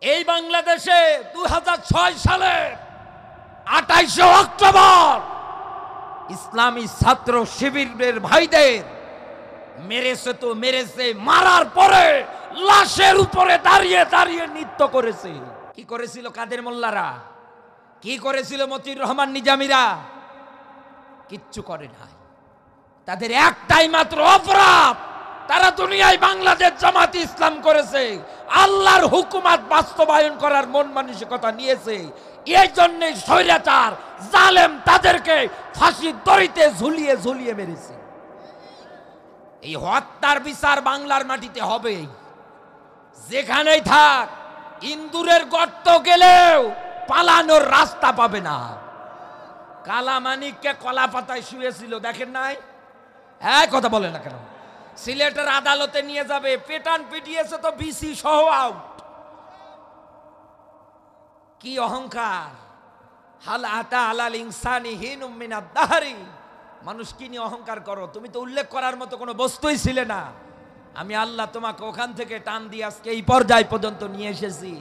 এই বাংলাদেশে 2006 সালে 28 অক্টোবর ইসলামী ছাত্র শিবিরের ভাইদের মেরেছে তো মেরেছে, মারার পরে লাশের উপরে দাঁড়িয়ে দাঁড়িয়ে নৃত্য করেছে। কি করেছিল কাদের মোল্লারা, কি করেছিল মতিউর রহমান নিজামীরা? কিচ্ছু করে নাই। তাদের একটাই মাত্র অপরাধ, তারা দুনিয়ায় বাংলাদেশ জামাত ইসলাম করেছে, আল্লাহর হুকুমত বাস্তবায়ন করার মন মানসিকতা নিয়েছে। এই জন্য স্বৈরাচার জালেম তাদেরকে ফাঁসির দড়িতে ঝুলিয়ে ঝুলিয়ে মেরেছে। এই হত্যার বিচার বাংলার মাটিতে হবে। যেখানেই থাক, ইন্দুরের গর্ত গেলেও পালানোর রাস্তা পাবে না। কালামানিককে কলা পাতায় শুয়েছিল, দেখেন নাই? হ্যাঁ, কথা বলে না কেন? সিলেটের আদালতে নিয়ে যাবে, পেটান পিটিয়েছে তো বিসি সহ আউট। কি অহংকার! হাল আতা আলাল ইনসানি হিনুম মিনাদ দাহরি। মানুষ কি নিয়ে অহংকার করো? তুমি তো উল্লেখ করার মতো কোনো বস্তুই ছিলে না। আমি আল্লাহ তোমাকে ওখান থেকে টান দিয়ে আজকে এই পর্যায় পর্যন্ত নিয়ে এসেছি,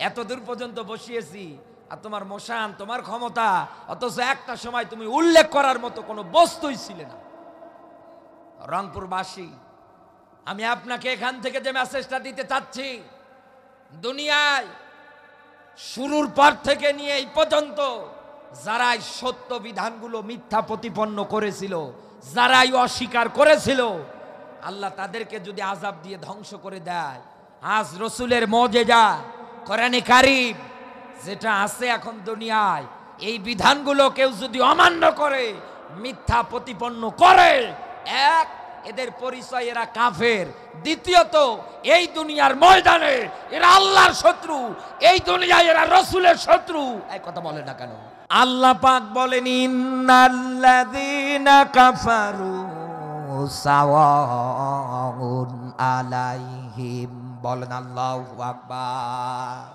এত দূর পর্যন্ত বসিয়েছি। আর তোমার মশান, তোমার ক্ষমতা, অথচ একটা সময় তুমি উল্লেখ করার মতো কোনো বস্তুই ছিলে না। রংপুরবাসী, আমি আপনাকে এখান থেকে যে মেসেজটা দিতে চাচ্ছি, দুনিয়ায় শুরুর পর থেকে নিয়ে এই পর্যন্ত যারাই সত্য বিধানগুলো মিথ্যা প্রতিপন্ন করেছিল, যারাই অস্বীকার করেছিল, আল্লাহ তাদেরকে যদি আযাব দিয়ে ধ্বংস করে দেয়, আজ রসুলের মুজিজা কোরআনে কারীম যেটা আছে এখন দুনিয়ায়, এই বিধানগুলো কেউ যদি অমান্য করে, মিথ্যা প্রতিপন্ন করে, এক, এদের পরিচয় এরা কাফের। দ্বিতীয়ত, এই দুনিয়ার ময়দানে এরা আল্লাহর শত্রু, এই দুনিয়ায় এরা রসুলের শত্রু। এই কথা বলে না কেন? আল্লাহ পাক বলেন, ইন্নাল্লাযীনা কাফারু সাওয়াউন আলাইহিম। বলেন আল্লাহু আকবার।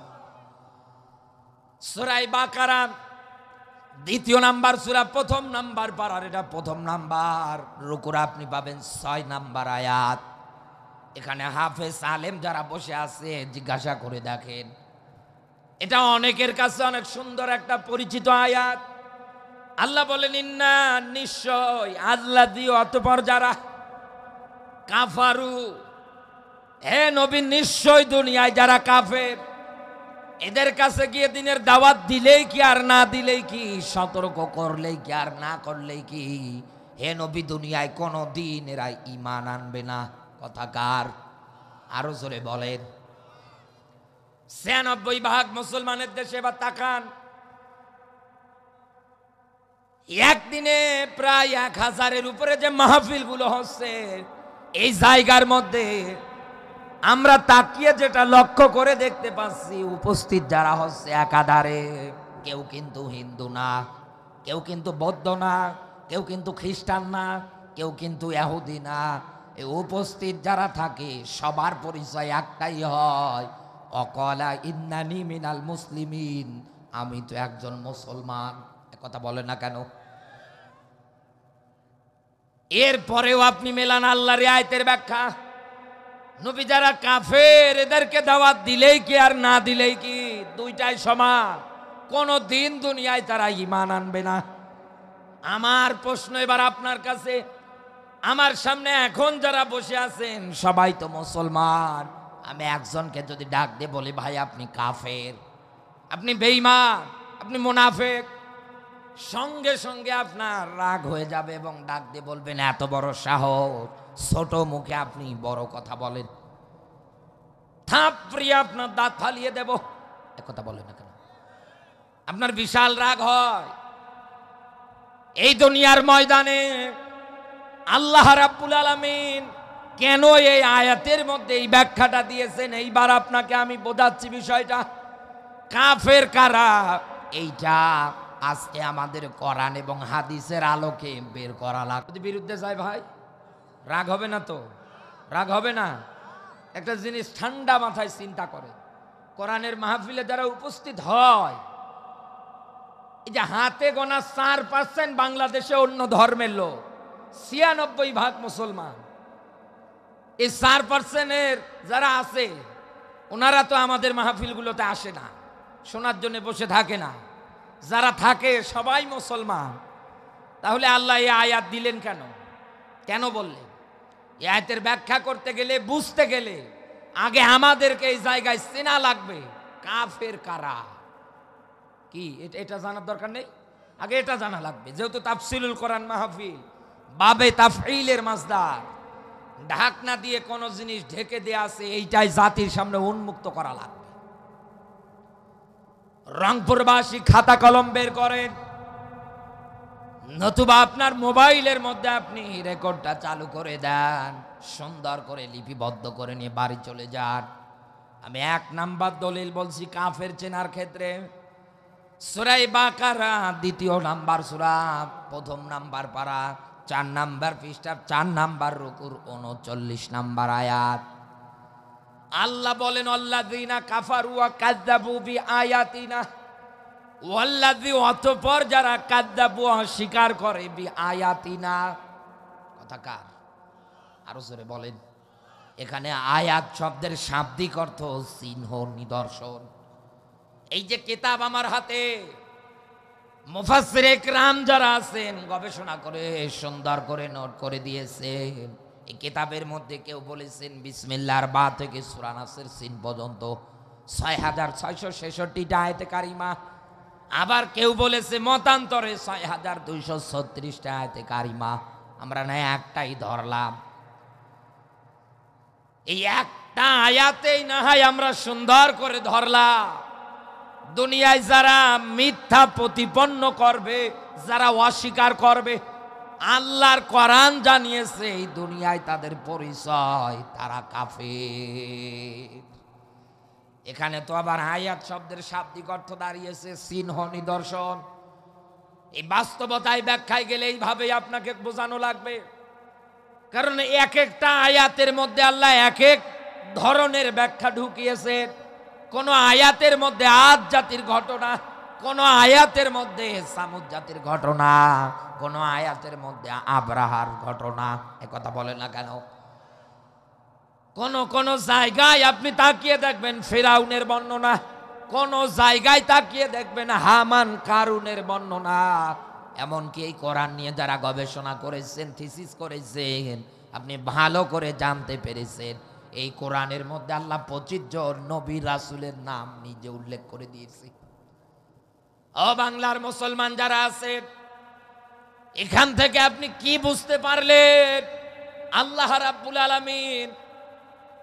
সূরা বাকারা দ্বিতীয় নাম্বার সূরা, প্রথম নাম্বার পারার, এটা প্রথম নাম্বার রুকুর আপনি পাবেন 6 নাম্বার আয়াত। এখানে হাফেজ আলেম যারা বসে আছে জিজ্ঞাসা করে দেখেন, এটা অনেকের কাছে অনেক সুন্দর একটা পরিচিত আয়াত। আল্লাহ বলেন, ইন্না, নিশ্চয়, আল্লাযী, অতঃপর যারা, কাফারু, হে নবী নিশ্চয় দুনিয়ায় যারা কাফের, এদের কাছে গিয়ে দিনের দাওয়াত দিলেই কি আর না দিলেই কি, সতর্ক করলেই কি আর না করলেই কি, হে নবী দুনিয়ায় কোনো দিন এরা ঈমান আনবে না। কথা কার? আরো জোরে বলেন। ৯৬% মুসলমানের দেশে এবার তাকান, একদিনে প্রায় ১,০০০-এর উপরে যে মাহফিলগুলো হচ্ছে, এই জায়গার মধ্যে আমরা তাকিয়ে যেটা লক্ষ্য করে দেখতে পাচ্ছি, উপস্থিত যারা হচ্ছে একাধারে, কেউ কিন্তু হিন্দু না, কেউ কিন্তু বৌদ্ধ না, কেউ কিন্তু খ্রিস্টান না, কেউ কিন্তু ইহুদি না। এই উপস্থিত যারা থাকে সবার পরিচয় একটাই হয়, অকলা ইন্নানি মিনাল মুসলিমিন, আমি তো একজন মুসলমান। কথা বলে না কেন? এরপরেও আপনি মেলান আল্লাহর আয়াতের ব্যাখ্যা, নবী যারা কাফের এদেরকে দাওয়াত দিলেই কি আর না দিলেই কি, দুইটাই সমান, কোন দিন দুনিয়ায় তারা ঈমান আনবে না। আমার প্রশ্ন এবার আপনার কাছে, আমার সামনে এখন যারা বসে আছেন সবাই তো মুসলমান, আমি একজনকে যদি ডাক দিয়ে বলি, ভাই আপনি কাফের, আপনি বেঈমান, আপনি মুনাফিক, সঙ্গে সঙ্গে আপনার রাগ হয়ে যাবে এবং ডাক দিয়ে বলবেন, এত বড় সাহস, ছোট মুখে আপনি বড় কথা বলেন, থাপড়িয়ে আপনার দাঁত ফালিয়ে দেব। কথা বলেন না কেন? আপনার বিশাল রাগ হয়। এই দুনিয়ার ময়দানে আল্লাহ রাব্বুল আলামিন কেন এই আয়াতের মধ্যে এই ব্যাখ্যাটা দিয়েছেন, এইবার আপনাকে আমি বোঝাচ্ছি বিষয়টা। কাফের কারা, এইটা আজকে আমাদের কোরআন এবং হাদিসের আলোকে বের করা লাগবে। যদি বিরুদ্ধে যায় ভাই, রাগ হবে না তো? রাগ হবে না? একটা জিনিস ঠান্ডা মাথায় চিন্তা করে, কোরআনের মাহফিলে যারা উপস্থিত হয়, এই যে হাতে গোনা 4% বাংলাদেশে অন্য ধর্মের লোক, 96% মুসলমান। এই 4%-এর যারা আছে ওনারা তো আমাদের মাহফিলগুলোতে আসে না, শোনার জন্য বসে থাকে না। যারা থাকে সবাই মুসলমান। তাহলে আল্লাহ এই আয়াত দিলেন কেন? কেন বললেন? এই আয়াতের ব্যাখ্যা করতে গেলে, বুঝতে গেলে আগে আমাদেরকে এই জায়গায় চেনা লাগবে কাফের কারা কি। এটা জানার দরকার নেই, আগে এটা জানা লাগবে। যেহেতু তাফসিলুল কোরআন মাহফিল, বাবে তাফঈলের মাসদার, ঢাকনা দিয়ে কোন জিনিস ঢেকে দেয়া আছে, এইটাই জাতির সামনে উন্মুক্ত করা লাগবে। রংপুরবাসী খাতা কলম বের করেন, নতুবা আপনার মোবাইলের মধ্যে আপনি রেকর্ডটা চালু করে দেন, সুন্দর করে লিপিবদ্ধ করে নিয়ে বাড়ি চলে যান। আমি 1 নাম্বার দলিল বলছি কাফের চেনার ক্ষেত্রে, সূরা বাকারা 2 নাম্বার সূরা, 1 নাম্বার পারা, 4 নাম্বার পৃষ্ঠা, 4 নাম্বার রুকুর 39 নাম্বার আয়াত। আল্লাহ বলেন আল্লাযীনা কাফারু ওয়া কাযযাবু বিআয়াতিনা, ওয়াল্লাযী, অতঃপর যারা কাযযাবু, অস্বীকার করে, বিআয়াতিনা, কথা কার? আরো জোরে বলেন। এখানে আয়াত শব্দের শাব্দিক অর্থ চিহ্ন, নিদর্শন। এই যে কিতাব আমার হাতে, মুফাসসিরে কিরাম যারা আছেন গবেষণা করে সুন্দর করে নোট করে দিয়েছেন। এই কিতাবের মধ্যে কেউ বলেছেন বিসমিল্লাহর বা থেকে সূরা নাসের সিন পর্যন্ত 6666টা আয়াতে কারিমা। আবার কেউ বলেছে মতান্তরে 6236টা আয়াতে কারিমা। আমরা না একটাই ধরলাম। এই একটা আয়াতেই না হয় আমরা সুন্দর করে ধরলাম। দুনিয়ায় যারা মিথ্যা প্রতিপন্ন করবে, যারা অস্বীকার করবে, আল্লাহর কোরআন জানিয়েছে এই দুনিয়ায় তাদের পরিচয়, তারা কাফের। এখানে তো আবার আয়াত শব্দের শাব্দিক অর্থ দাঁড়িয়েছে চিহ্ন, নিদর্শন। এই বাস্তবতায় ব্যাখ্যায় গেলে এইভাবেই আপনাকে বোঝানো লাগবে। কারণ এক একটা আয়াতের মধ্যে আল্লাহ এক এক ধরনের ব্যাখ্যা ঢুকিয়েছে। কোন আয়াতের মধ্যে আদ জাতির ঘটনা, কোন আয়াতের মধ্যে সামুদ জাতির ঘটনা, কোন আয়াতের মধ্যে আব্রাহার ঘটনা। একথা বলে না কেন? কোন কোন জায়গায় আপনি তাকিয়ে দেখবেন ফিরাউনের বর্ণনা, কোন জায়গায় তাকিয়ে দেখবেন হামান কারুনের বর্ণনা। এমনকি এই কোরআন নিয়ে যারা গবেষণা করেছেন, থিসিস করেছেন, আপনি ভালো করে জানতে পেরেছেন এই কোরআনের মধ্যে আল্লাহ 25 জন নবী রাসূলের নাম নিজে উল্লেখ করে দিয়েছে। ও বাংলার মুসলমান যারা আছেন, এখান থেকে আপনি কি বুঝতে পারলেন? আল্লাহ রাব্বুল আলামিন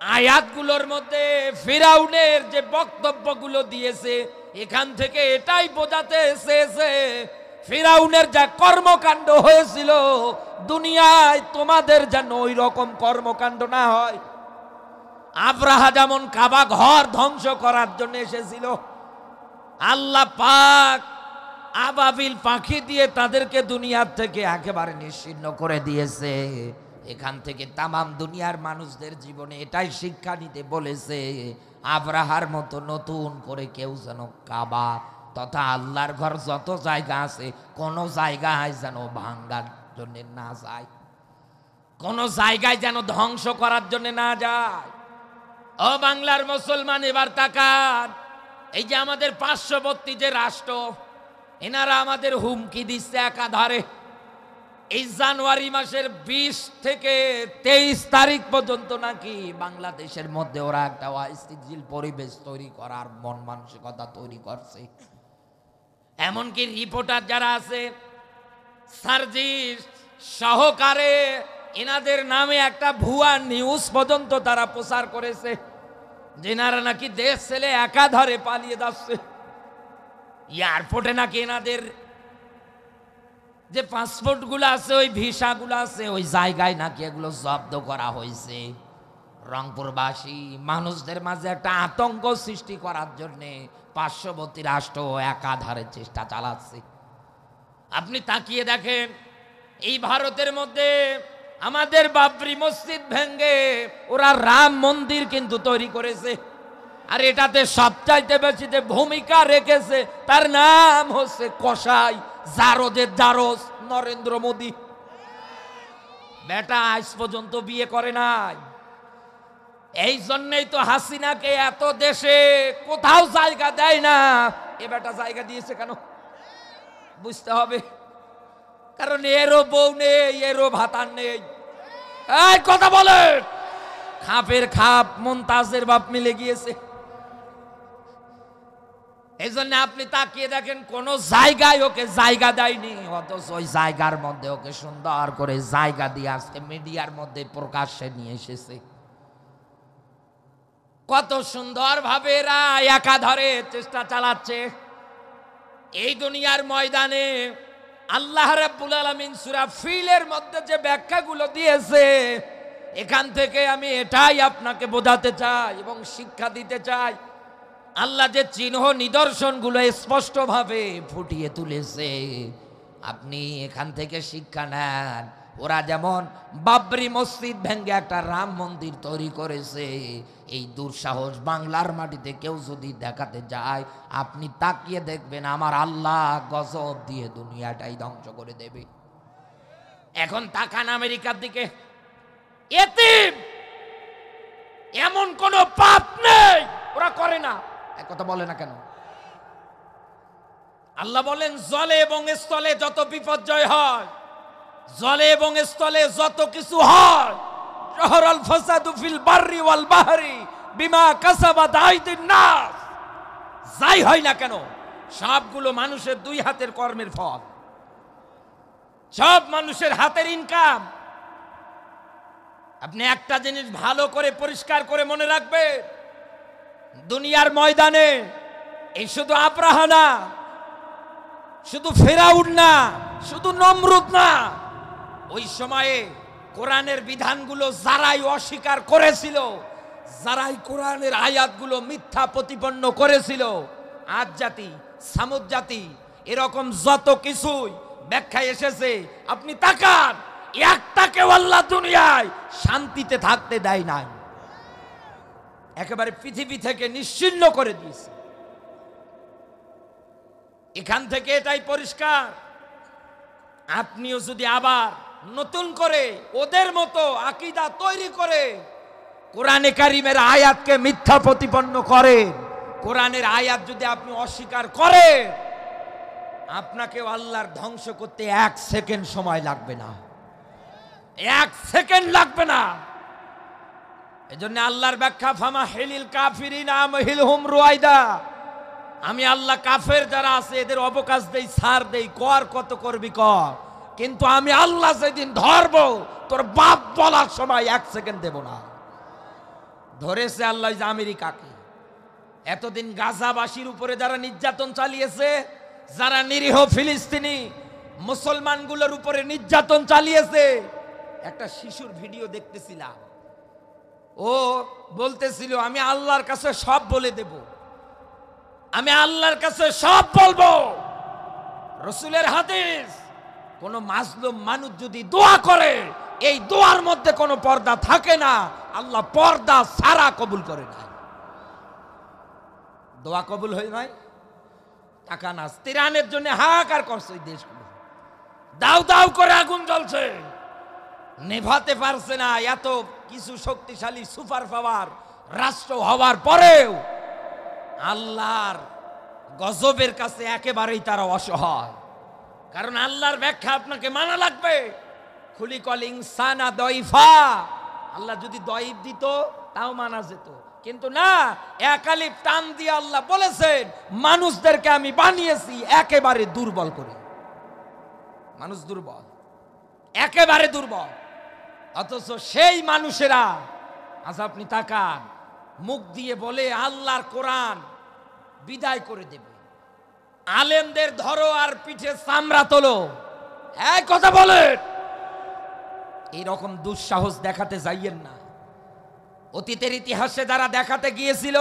আয়াতগুলোর মধ্যে ফিরাউনের যে বক্তব্যগুলো দিয়েছে, এখান থেকে এটাই বোঝাতে এসেছে ফিরাউনের যা কর্মকাণ্ড হয়েছিল দুনিয়ায় তোমাদের যেন ওই রকম কর্মকাণ্ড না হয়। আব্রাহা যেমন কাবা ঘর ধ্বংস করার জন্য এসেছিল, আল্লাহ পাক আবাবিল পাখি দিয়ে তাদেরকে দুনিয়ার থেকে একেবারে নিশ্চিহ্ন করে দিয়েছে। এখান থেকে তামাম দুনিয়ার মানুষদের জীবনে এটাই শিক্ষা নিতে বলেছে, আব্রাহার মতো নতুন করে কেউ যেন কাবা তথা আল্লাহর ঘর যত জায়গা আছে কোন জায়গায় যেন ভাঙ্গার জন্য না যায়, কোন জায়গায় যেন ধ্বংস করার জন্য না যায়। ও বাংলার মুসলমান, এবার তাকান, এই যে আমাদের পার্শ্ববর্তী যে রাষ্ট্র, এনারা আমাদের হুমকি দিচ্ছে একাধারে। এই জানুয়ারি মাসের 20 থেকে 23 তারিখ পর্যন্ত নাকি বাংলাদেশের মধ্যে ওরা একটা অস্থিতিশীল পরিবেশ তৈরি করার মন মানসিকতা তৈরি করছে। এমনকি রিপোর্টার যারা আছে সার্জিস সহকারে এনাদের নামে একটা ভুয়া নিউজ পর্যন্ত তারা প্রচার করেছে, যেনারা নাকি দেশ ছেলে একাধারে পালিয়ে যাচ্ছে। এয়ারপোর্টে নাকি এনাদের যে পাসপোর্ট গুলো আছে, ওই ভিসা গুলো আছে, ওই জায়গায় নাকি এগুলো জব্দ করা হয়েছে। রংপুরবাসী মানুষদের মাঝে একটা আতঙ্ক সৃষ্টি করার জন্যে পার্শ্ববর্তী রাষ্ট্র একাধারে চেষ্টা চালাচ্ছে। আপনি তাকিয়ে দেখেন, এই ভারতের মধ্যে আমাদের বাবরি মসজিদ ভেঙ্গে ওরা রাম মন্দির কিন্তু তৈরি করেছে। আর এটাতে সবচাইতে বেশি যে ভূমিকা রেখেছে তার নাম হচ্ছে কসাই, জারদের জারজ নরেন্দ্র মোদী। বেটা আজ পর্যন্ত বিয়ে করে নাই। এই জন্যই তো হাসিনাকে এত দেশে কোথাও জায়গা দেয় না। এবারটা জায়গা দিয়েছে কেন বুঝতে হবে, কারণ এরও বউ নেই, এরও ভাতার নেই। এই কথা বলে খাপের খাপ মুমতাজের বাপ মিলে গিয়েছে। এই জন্য আপনি তাকিয়ে দেখেন কোন জায়গায় ওকে জায়গা দেয়নি, অথচ ওই জায়গার মধ্যে ওকে সুন্দর করে জায়গা দিয়ে আজকে মিডিয়ার মধ্যে প্রকাশ্যে নিয়ে এসেছে। কত সুন্দর ভাবে এরা একাধারে চেষ্টা চালাচ্ছে। এই দুনিয়ার ময়দানে আল্লাহ রাব্বুল আলামিন সূরা ফিলের মধ্যে যে ব্যাখ্যাগুলো দিয়েছে, এখান থেকে আমি এটাই আপনাকে বোঝাতে চাই এবং শিক্ষা দিতে চাই। আল্লাহ যে চিহ্ন নিদর্শনগুলো স্পষ্টভাবে ফুটিয়ে তুলেছে, আপনি এখান থেকে শিক্ষা নেন। ওরা যেমন বাবরি মসজিদ ভেঙে একটা রাম মন্দির তৈরি করেছে, এই দুঃসাহস বাংলার মাটিতে কেউ যদি দেখাতে যায়, আপনি তাকিয়ে দেখবেন আমার আল্লাহ গজব দিয়ে দুনিয়াটাই ধ্বংস করে দেবে। এখন তাকান আমেরিকার দিকে, এতিম এমন কোন পাপ নেই ওরা করে না। এক কথা বলে না কেন? আল্লাহ বলেন জলে এবং স্থলে যত বিপর্যয় হয়, জলে এবং স্থলে যত কিছু হয়, জহরাল ফাসাদু ফিল বাররি ওয়াল বাহরি বিমা কাসাবাত আইদিন নাস, যাই হয় না কেন সবগুলো মানুষের দুই হাতের কর্মের ফল, সব মানুষের হাতের ইনকাম। আপনি একটা জিনিস ভালো করে পরিষ্কার করে মনে রাখবেন, দুনিয়ার ময়দানে এই শুধু আব্রাহা না, শুধু ফেরাউন না, শুধু নমরুদ না, ওই সময়ে কোরআনের বিধানগুলো যারাই অস্বীকার করেছিল, যারাই কোরআনের আয়াতগুলো মিথ্যা প্রতিপন্ন করেছিল, আদ জাতি, সামুদ জাতি, এরকম যত কিছুই ব্যাখ্যায় এসেছে, আপনি তাকান, একটাকেও আল্লাহ দুনিয়ায় শান্তিতে থাকতে দেয় নাই, একেবারে পৃথিবী থেকে নিশ্চিহ্ন করে দিয়েছে। এখান থেকে এটাই পরিষ্কার, আপনিও যদি আবার নতুন করে ওদের মতো আকীদা তৈরি করে কোরআনে কারিমের আয়াতকে মিথ্যা প্রতিপন্ন করেন, কোরআনের আয়াত যদি আপনি অস্বীকার করেন, আপনাকেও আল্লাহর ধ্বংস করতে 1 সেকেন্ড সময় লাগবে না, 1 সেকেন্ড লাগবে না। এজন্য আল্লাহর ব্যাখ্যা ফামা হিলিল কাফিরিনা আমহিলহুম রুয়াইদা, আমি আল্লাহ কাফের যারা আছে এদের অবকাশ দেই, ছাড় দেই, কর কত করবি কর, কিন্তু আমি আল্লাহ যেদিন ধরবো তোর বাপ বলার সময় 1 সেকেন্ড দেব না। ধরেছে আল্লাহ যে আমেরিকাকে, এতদিন গাজাবাসীর উপরে যারা নির্যাতন চালিয়েছে, যারা নিরীহ ফিলিস্তিনি মুসলমানগুলোর উপরে নির্যাতন চালিয়েছে, একটা শিশুর ভিডিও দেখতেছিলাম, ও বলতেছিল আমি আল্লাহর কাছে সব বলে দেব, আমি আল্লাহর কাছে সব বলবো। রাসূলের হাদিস, কোন মাজলুম মানুষ যদি দোয়া করে, এই দোয়ার মধ্যে কোনো পর্দা থাকে না, আল্লাহ পর্দা সারা কবুল করে না। দোয়া কবুল হয় নাই, টাকা না তিরানের জন্য হাহাকার করছে ওই দেশগুলো, দাউ দাউ করে আগুন জ্বলছে, নেভাতে পারছে না। এত কিছু শক্তিশালী সুপার পাওয়ার রাষ্ট্র হওয়ার পরেও আল্লাহর গজবের কাছে একেবারেই তারা অসহায়। কারণ আল্লাহর ব্যাখ্যা আপনাকে মানা লাগবে। খুলিকল ইনসানা দয়ফা, আল্লাহ যদি দয়ফ দিত তাও মানা যেত, কিন্তু না, একালিপ টান দিয়ে আল্লাহ বলেছেন মানুষদেরকে আমি বানিয়েছি একেবারে দুর্বল করে। মানুষ দুর্বল, একেবারে দুর্বল, অথচ সেই মানুষেরা আজ আপনি তাকান, মুখ দিয়ে বলে আল্লাহর কোরআন বিদায় করে দেবে, আলেমদের ধরো আর পিঠে চামড়া তোলো, এক কথা বলেন। এইরকম দুঃসাহস দেখাতে যাইয়েন না। অতীতের ইতিহাসে যারা দেখাতে গিয়েছিল,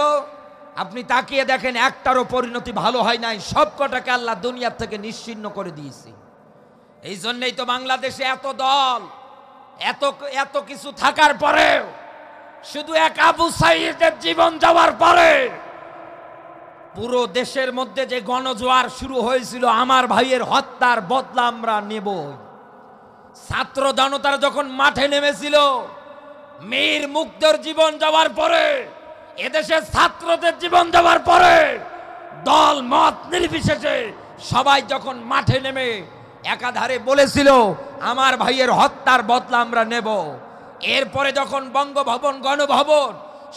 আপনি তাকিয়ে দেখেন একটারও পরিণতি ভালো হয় নাই, সব কটাকে আল্লাহ দুনিয়ার থেকে নিশ্চিহ্ন করে দিয়েছে। এই জন্যই তো বাংলাদেশে এত দল, এত এত কিছু থাকার পরেও, শুধু এক আবু সাঈদের জীবন যাওয়ার পরে পুরো দেশের মধ্যে যে গণজোয়ার শুরু হয়েছিল, আমার ভাইয়ের হত্যার বদলা আমরা নেব। ছাত্র জনতার যখন মাঠে নেমেছিল, মীর মুগ্ধর জীবন যাওয়ার পরে, এদেশের ছাত্রদের জীবন যাওয়ার পরে, দল মত নির্বিশেষে সবাই যখন মাঠে নেমে একাধারে বলেছিল আমার ভাইয়ের হত্যার বদলা আমরা নেব, এরপরে যখন বঙ্গভবন, গণভবন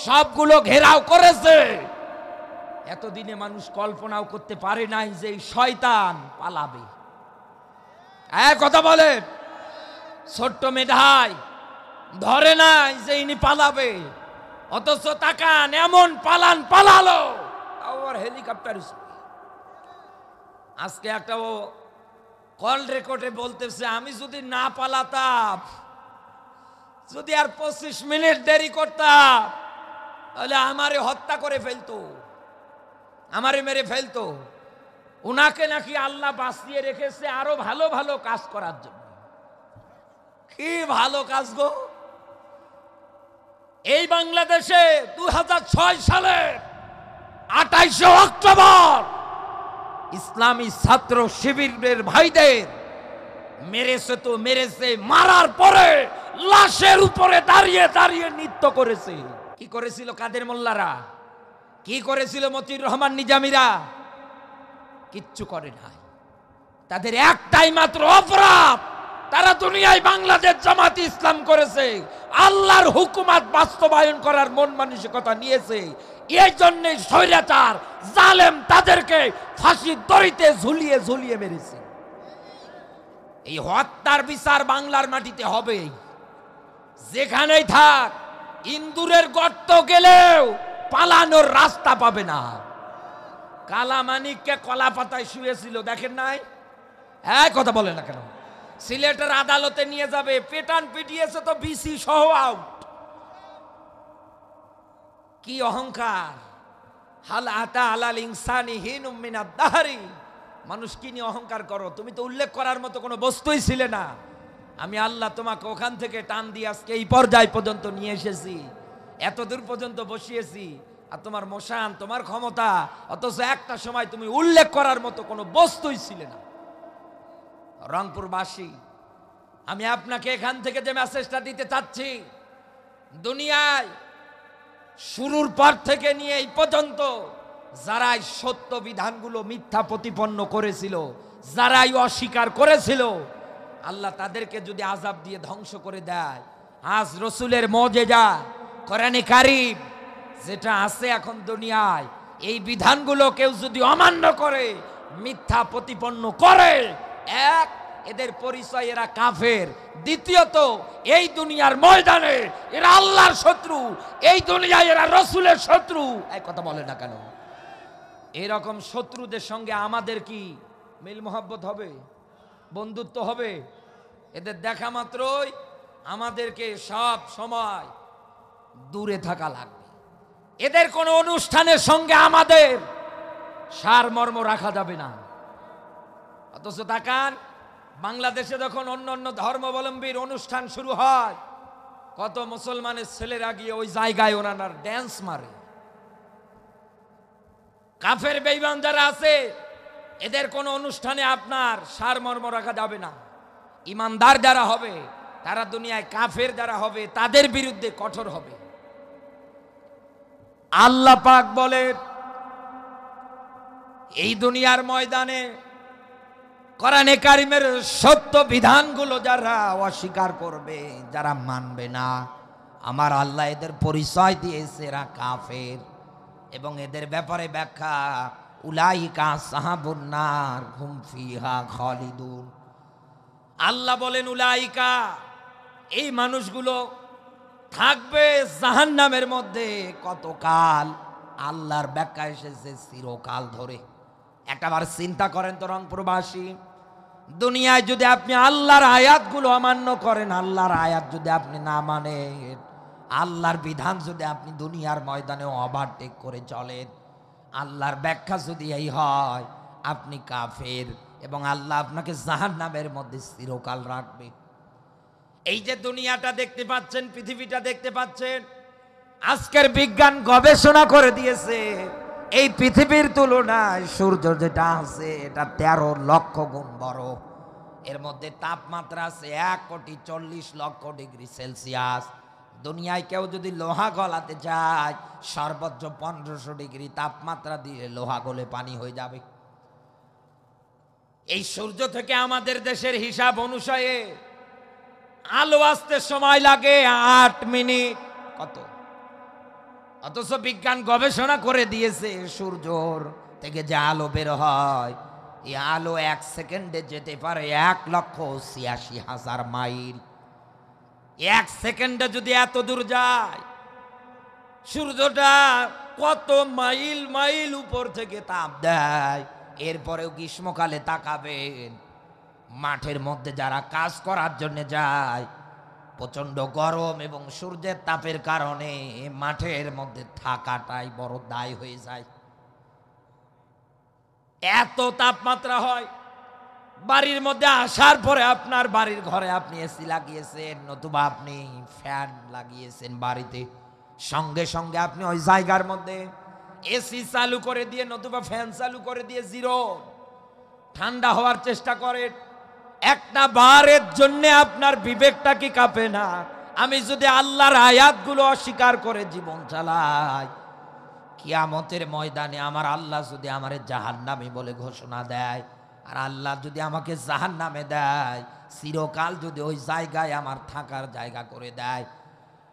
সবগুলো ঘেরাও করেছে, এতদিনে মানুষ কল্পনাও করতে পারে নাই যে এই শয়তান পালাবে। এক কথা বলে, ছোট্ট মেধাই ধরে নাই যে ইনি পালাবে, অথচ তাকান এমন পালান পালালো, আবার হেলিকপ্টার। আজকে একটা ও কল রেকর্ডে বলতেছে আমি যদি না পালাতাম, যদি আর 25 মিনিট দেরি করতাম, তাহলে আমারে হত্যা করে ফেলতো, আমারে মেরে ফেলতো। উনাকে নাকি আল্লাহ বাঁচিয়ে রেখেছে আরো ভালো ভালো কাজ করার জন্য। কি ভালো কাজ গো! এই বাংলাদেশে 2006 সালে 28 অক্টোবর ইসলামী ছাত্র শিবিরের ভাইদের মেরেছে তো মেরেছে, মারার পরে লাশের উপরে দাঁড়িয়ে দাঁড়িয়ে নৃত্য করেছে। কি করেছিল কাদের মোল্লারা, কি করেছিল মতিউর রহমান নিজামীরা? কিচ্ছু করে নাই। তাদের একটাই মাত্র অপরাধ, তারা দুনিয়ায় বাংলাদেশ জামাত ইসলাম করেছে, আল্লাহর হুকুমত বাস্তবায়ন করার মন মানসিকতা নিয়েছে। এই জন্যে স্বৈরাচার জালেম তাদেরকে ফাঁসির দড়িতে ঝুলিয়ে ঝুলিয়ে মেরেছে। এই হত্যার বিচার বাংলার মাটিতে হবে, যেখানেই থাক। ইন্দুরের গর্ত গেলেও পালানোর রাস্তা পাবে না। কালামানিককে কলা পাতায় শুয়েছিল, দেখেন নাই? এক কথা বলে না কেন? সিলেটের আদালতে নিয়ে যাবে, পেটান পিটিয়েছে তো বিসি সহ আউট। কি অহংকার! হাল আতা আলাল ইনসানি হিনুম মিনাদ দাহরি। মানুষ কি নিয়ে অহংকার করো? তুমি তো উল্লেখ করার মতো কোনো বস্তুই ছিলে না। আমি আল্লাহ তোমাকে ওখান থেকে টান দিয়ে আজকে এই পর্যায় পর্যন্ত নিয়ে এসেছি, এত দূর পর্যন্ত বসিয়েছি। আর তোমার মশান, তোমার ক্ষমতা, অথচ একটা সময় তুমি উল্লেখ করার মতো কোনো বস্তুই ছিলে না। রংপুরবাসী, আমি আপনাকে এখান থেকে যে মেসেজটা দিতে চাচ্ছি, দুনিয়ায় শুরুর পর থেকে নিয়ে এই পর্যন্ত যারাই সত্য বিধানগুলো মিথ্যা প্রতিপন্ন করেছিল, যারাই অস্বীকার করেছিল, আল্লাহ তাদেরকে যদি আযাব দিয়ে ধ্বংস করে দেয়, আজ রসুলের মুজিজা কোরআনে কারীম যেটা আছে এখন দুনিয়ায়, এই বিধানগুলো কেউ যদি অমান্য করে, মিথ্যা প্রতিপন্ন করে, এক, এদের পরিচয় এরা কাফের। দ্বিতীয়ত, এই দুনিয়ার ময়দানে এরা আল্লাহর শত্রু, এই দুনিয়ায় এরা রসুলের শত্রু। এই কথা বলে না কেন? এরকম শত্রুদের সঙ্গে আমাদের কি মিল মোহাব্বত হবে, বন্ধুত্ব হবে? এদের দেখা মাত্রই আমাদেরকে সব সময় দূরে থাকা লাগবে। এদের কোনো অনুষ্ঠানের সঙ্গে আমাদের সারমর্ম রাখা যাবে না। অথচ তাকান, বাংলাদেশে যখন অন্য অন্য ধর্মাবলম্বীর অনুষ্ঠান শুরু হয়, কত মুসলমানের ছেলেরা গিয়ে ওই জায়গায় ওনার ড্যান্স মারে। কাফের বেঈমান যারা আছে, এদের কোনো অনুষ্ঠানে আপনার সারমর্ম রাখা যাবে না। ইমানদার যারা হবে, তারা দুনিয়ায় কাফের যারা হবে তাদের বিরুদ্ধে কঠোর হবে। আল্লাহ পাক বলে, এই দুনিয়ার ময়দানে কোরআনে কারিমের সত্য বিধানগুলো যারা অস্বীকার করবে, যারা মানবে না, আমার আল্লাহ এদের পরিচয় দিয়েছে এরা কাফের। এবং এদের ব্যাপারে ব্যাখ্যা, উলাইকা আসহাবুন নার হুম ফিহা খালিদুন। আল্লাহ বলেন উলাইকা, এই মানুষগুলো থাকবে জাহান্নামের মধ্যে কতকাল? আল্লাহর ব্যাখ্যা এসেছে চিরকাল ধরে। একবার চিন্তা করেন তো রংপুরবাসী, দুনিয়ায় যদি আপনি আল্লাহর আয়াতগুলো অমান্য করেন, আল্লাহর আয়াত যদি আপনি না মানেন, আল্লাহর বিধান যদি আপনি দুনিয়ার ময়দানে ওভারটেক করে চলেন, আল্লাহর ব্যাখ্যা যদি এই হয় আপনি কাফের এবং আল্লাহ আপনাকে জাহান্নামের মধ্যে চিরকাল রাখবে। এই যে দুনিয়াটা দেখতে পাচ্ছেন, পৃথিবীটা দেখতে পাচ্ছেন, আজকের বিজ্ঞান গবেষণা করে দিয়েছে এই পৃথিবীর তুলনায় সূর্য যেটা আছে এটা 13 লক্ষ গুণ বড়। এর মধ্যে তাপমাত্রা আছে 1,40,00,000 ডিগ্রি সেলসিয়াস। দুনিয়ায় কেউ যদি লোহা গলাতে যায় সর্বোচ্চ 1500 ডিগ্রি তাপমাত্রা দিয়ে লোহা গলে পানি হয়ে যাবে। এই সূর্য থেকে আমাদের দেশের হিসাব অনুসারে আলো আসতে সময় লাগে 8 মিনিট। কত? অথচ বিজ্ঞান গবেষণা করে দিয়েছে সূর্যর থেকে যে আলো বের হয় এই আলো 1 সেকেন্ডে যেতে পারে 1,86,000 মাইল। 1 সেকেন্ডে যদি এত দূর যায়, সূর্যটা কত মাইল মাইল উপর থেকে তাপ দেয়। এরপরেও গ্রীষ্মকালে তাকাবেন, মাঠের মধ্যে যারা কাজ করার জন্য যায়, প্রচন্ড গরম এবং সূর্যের তাপের কারণে মাঠের মধ্যে থাকাটাই বড় দায় হয়ে যায়। এত তাপমাত্রা হয়। বাড়ির মধ্যে আসার পরে আপনার বাড়ির ঘরে আপনি এসি লাগিয়েছেন, নতুবা আপনি ফ্যান লাগিয়েছেন বাড়িতে, সঙ্গে সঙ্গে আপনি ওই জায়গার মধ্যে এসি চালু করে দিয়ে নতুবা ফ্যান চালু করে দিয়ে জিরো ঠান্ডা হওয়ার চেষ্টা করেন। একটা বারের জন্য আপনার বিবেকটা কি কাঁপে না? আমি যদি আল্লাহর আয়াতগুলো অস্বীকার করে জীবন চালাই, কিয়ামতের ময়দানে আমার আল্লাহ যদি আমারে জাহান্নামী বলে ঘোষণা দেয়, আর আল্লাহ যদি আমাকে জাহান্নামে দেয়, চিরকাল যদি ওই জায়গায় আমার থাকার জায়গা করে দেয়,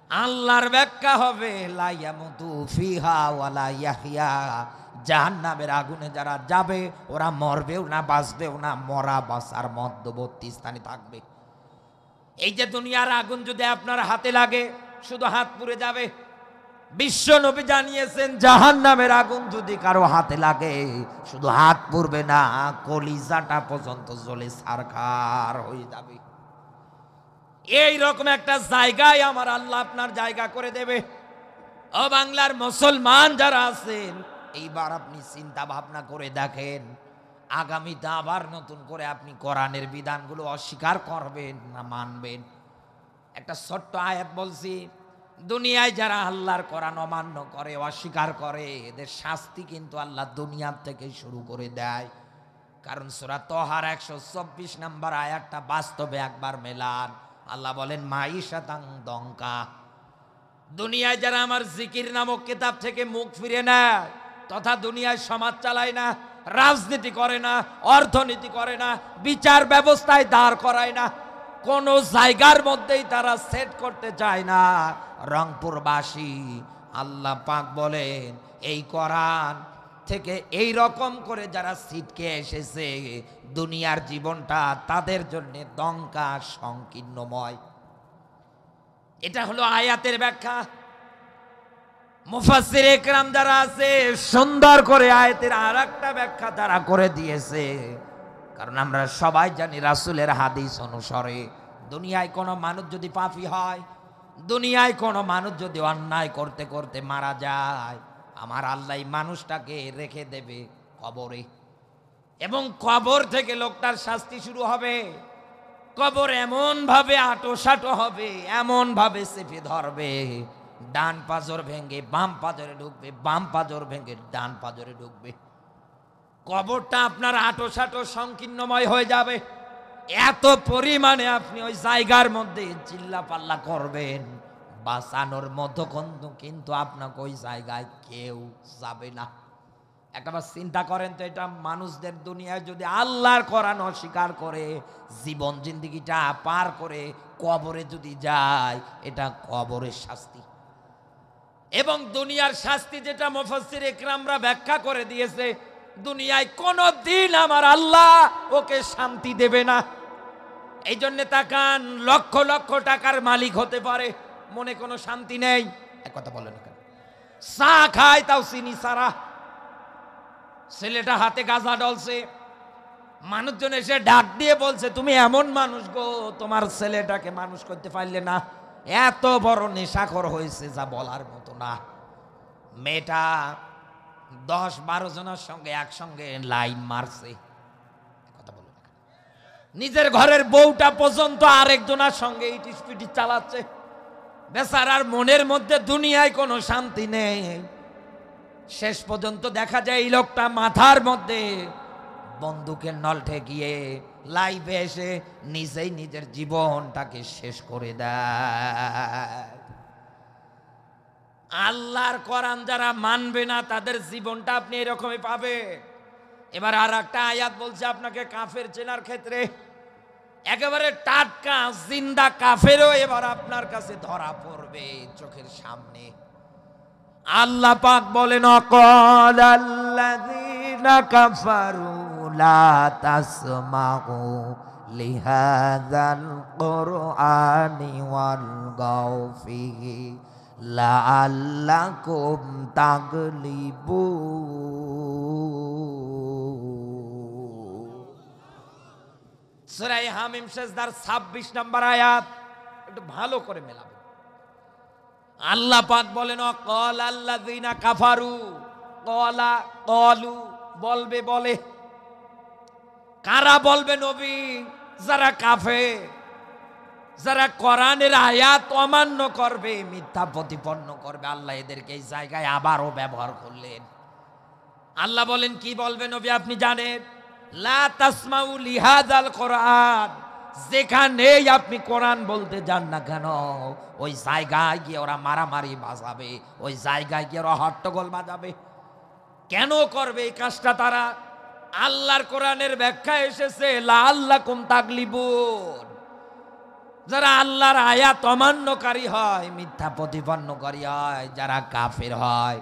আল্লাহর ব্যাখ্যা হবে লা ইয়ামুতু ফিহা ওয়ালা ইয়াহইয়া। জাহান্নামের আগুনে যারা যাবে ওরা মরবেও না বাঁচবেও না, মরা বাঁচার মধ্যবর্তী স্থানে থাকবে। এই যে দুনিয়ার আগুন যদি আপনার হাতে লাগে শুধু হাত পুড়ে যাবে। বিশ্ব নবী জানিয়েছেন জাহান্নামের আগুন যদি কারো হাতে লাগে শুধু হাত পুড়বে না, কলিজাটা পর্যন্ত জ্বলে ছারখার হয়ে যাবে। এই রকম একটা জায়গায় আমার আল্লাহ আপনার জায়গা করে দেবে। ও বাংলার মুসলমান যারা আছেন, এইবার আপনি চিন্তা ভাবনা করে দেখেন, আগামীতে আবার নতুন করে আপনি কোরআনের বিধানগুলো অস্বীকার করবেন না মানবেন? একটা ছোট্ট আয়াত বলছি, দুনিয়ায় যারা আল্লাহর কোরআন অমান্য করে, অস্বীকার করে, এদের শাস্তি কিন্তু আল্লাহ দুনিয়ার থেকে শুরু করে দেয়। কারণ সূরা তহার 124 নম্বর আয়াতটা বাস্তবে একবার মেলান। আল্লাহ বলেন মাইশাতাং দঙ্কা। দুনিয়ায় যারা আমার জিকির নামক কিতাব থেকে মুখ ফিরে নেয় তথা দুনিয়ায় সমাজ চালায় না, রাজনীতি করে না, অর্থনীতি করে না, বিচার ব্যবস্থায় দাঁড় করায় না, কোন জায়গার মধ্যেই তারা সেট করতে চায় না, রংপুরবাসী আল্লাহ পাক বলেন এই কোরআন থেকে এই রকম করে যারা ছিটকে এসেছে দুনিয়ার জীবনটা তাদের জন্য দঙ্কা সংকীর্ণময়। এটা হলো আয়াতের ব্যাখ্যা। মুফাসসির ইকরাম যারা আছে সুন্দর করে আয়াতের আরেকটা ব্যাখ্যা তারা করে দিয়েছে। কারণ আমরা সবাই জানি রাসূলের হাদিস অনুসারে দুনিয়ায় কোনো মানুষ যদি পাপী হয়, দুনিয়ায় কোনো মানুষ যদি অন্যায় করতে করতে মারা যায়, আমার আল্লাহ মানুষটাকে রেখে দেবে কবরে, এবং কবর থেকে লোকটার শাস্তি শুরু হবে। কবর এমন ভাবে আটোসাটো হবে, এমন ভাবে চেপে ধরবে, ডান পাজর ভেঙে বাম পাজরে ঢুকবে, বাম পাজর ভেঙে ডান পাজরে ঢুকবে। কবরটা আপনার আটোসাটো সংকীর্ণময় হয়ে যাবে। এত পরিমাণে আপনি ওই জায়গার মধ্যে চিল্লা পাল্লা করবেন, বাঁচানোর মতো কিন্তু আপনাকে ওই জায়গায় কেউ যাবে না। একবার চিন্তা করেন তো, এটা মানুষদের দুনিয়ায় যদি আল্লাহর কোরআন অস্বীকার করে জীবন জিন্দেগিটা পার করে কবরে যদি যায়, এটা কবরের শাস্তি। এবং দুনিয়ার শাস্তি যেটা মুফাসসির ইকরামরা ব্যাখ্যা করে দিয়েছে, দুনিয়ায় কোনো দিন আমার আল্লাহ ওকে শান্তি দেবে না। এই জন্য তাকান, লক্ষ লক্ষ টাকার মালিক হতে পারে, মনে কোনো শান্তি নেই। এক কথা বলেন, চা খায় তাও চিনি সারা, ছেলেটা হাতে গাঁজা ডলছে, মানুষজন এসে ডাক দিয়ে বলছে তুমি এমন মানুষ গো, তোমার ছেলেটাকে মানুষ করতে পারলে না, এত বড় নেশাখোর হয়েছে যা বলার মতো না। মেয়েটা 10-12 জনের সঙ্গে একসঙ্গে লাইন মারছে, কথা বলো, নিজের ঘরের বউটা পর্যন্ত আরেকজনের সঙ্গে ইটিস পিটিস চালাচ্ছে। বেচারার মনের মধ্যে দুনিয়ায় কোনো শান্তি নেই। শেষ পর্যন্ত দেখা যায় এই লোকটা মাথার মধ্যে বন্দুকের নল ঠেকিয়ে লাইভে এসে নিজেই নিজের জীবনটাকে শেষ করে দেয়। আল্লাহর কোরআন যারা মানবে না তাদের জীবনটা আপনি এরকমই পাবে। এবার আর একটা আয়াত বলছে আপনাকে কাফের চেনার ক্ষেত্রে, একেবারে টাটকা জিন্দা কাফেরও এবার আপনার কাছে ধরা পড়বে চোখের সামনে। আল্লাহ পাক বলেন, অকালাল্লাযীনা কাফারু লা তাসমাউ লিহাযাল কুরআনি ওয়ালগাউ ফীহি লাআল্লাকুম তাগলিবুন। সূরা হামিম সেজদার 26 নম্বর আয়াত, একটু ভালো করে মেলাবেন। আল্লাহ পাক বলেন, অকালাল্লাযীনা কাফারু, কলা কলু বলবে, বলে কারা বলবে নবী? যারা কাফের, যারা কোরআনের আয়াত অমান্য করবে, মিথ্যা প্রতিপন্ন করবে। আল্লাহ এদেরকে এই জায়গায় আবারও ব্যবহার করলেন। আল্লাহ বলেন কি বলবে নবী আপনি জানেন? লা তাসমাউ লিহাযাল কোরআন, যেখানেই আপনি কোরআন বলতে যান না কেন ওই জায়গায় গিয়ে ওরা মারামারি বাজাবে, ওই জায়গায় গিয়ে ওরা হট্টগোল বাজাবে। কেন করবে এই কাজটা তারা? আল্লাহর কোরআনের ব্যাখ্যা এসেছে লাআল্লাকুম তাগলিবুন। যারা আল্লাহর আয়াত অমান্যকারী হয়, মিথ্যা প্রতিপন্নকারী হয়, যারা কাফের হয়,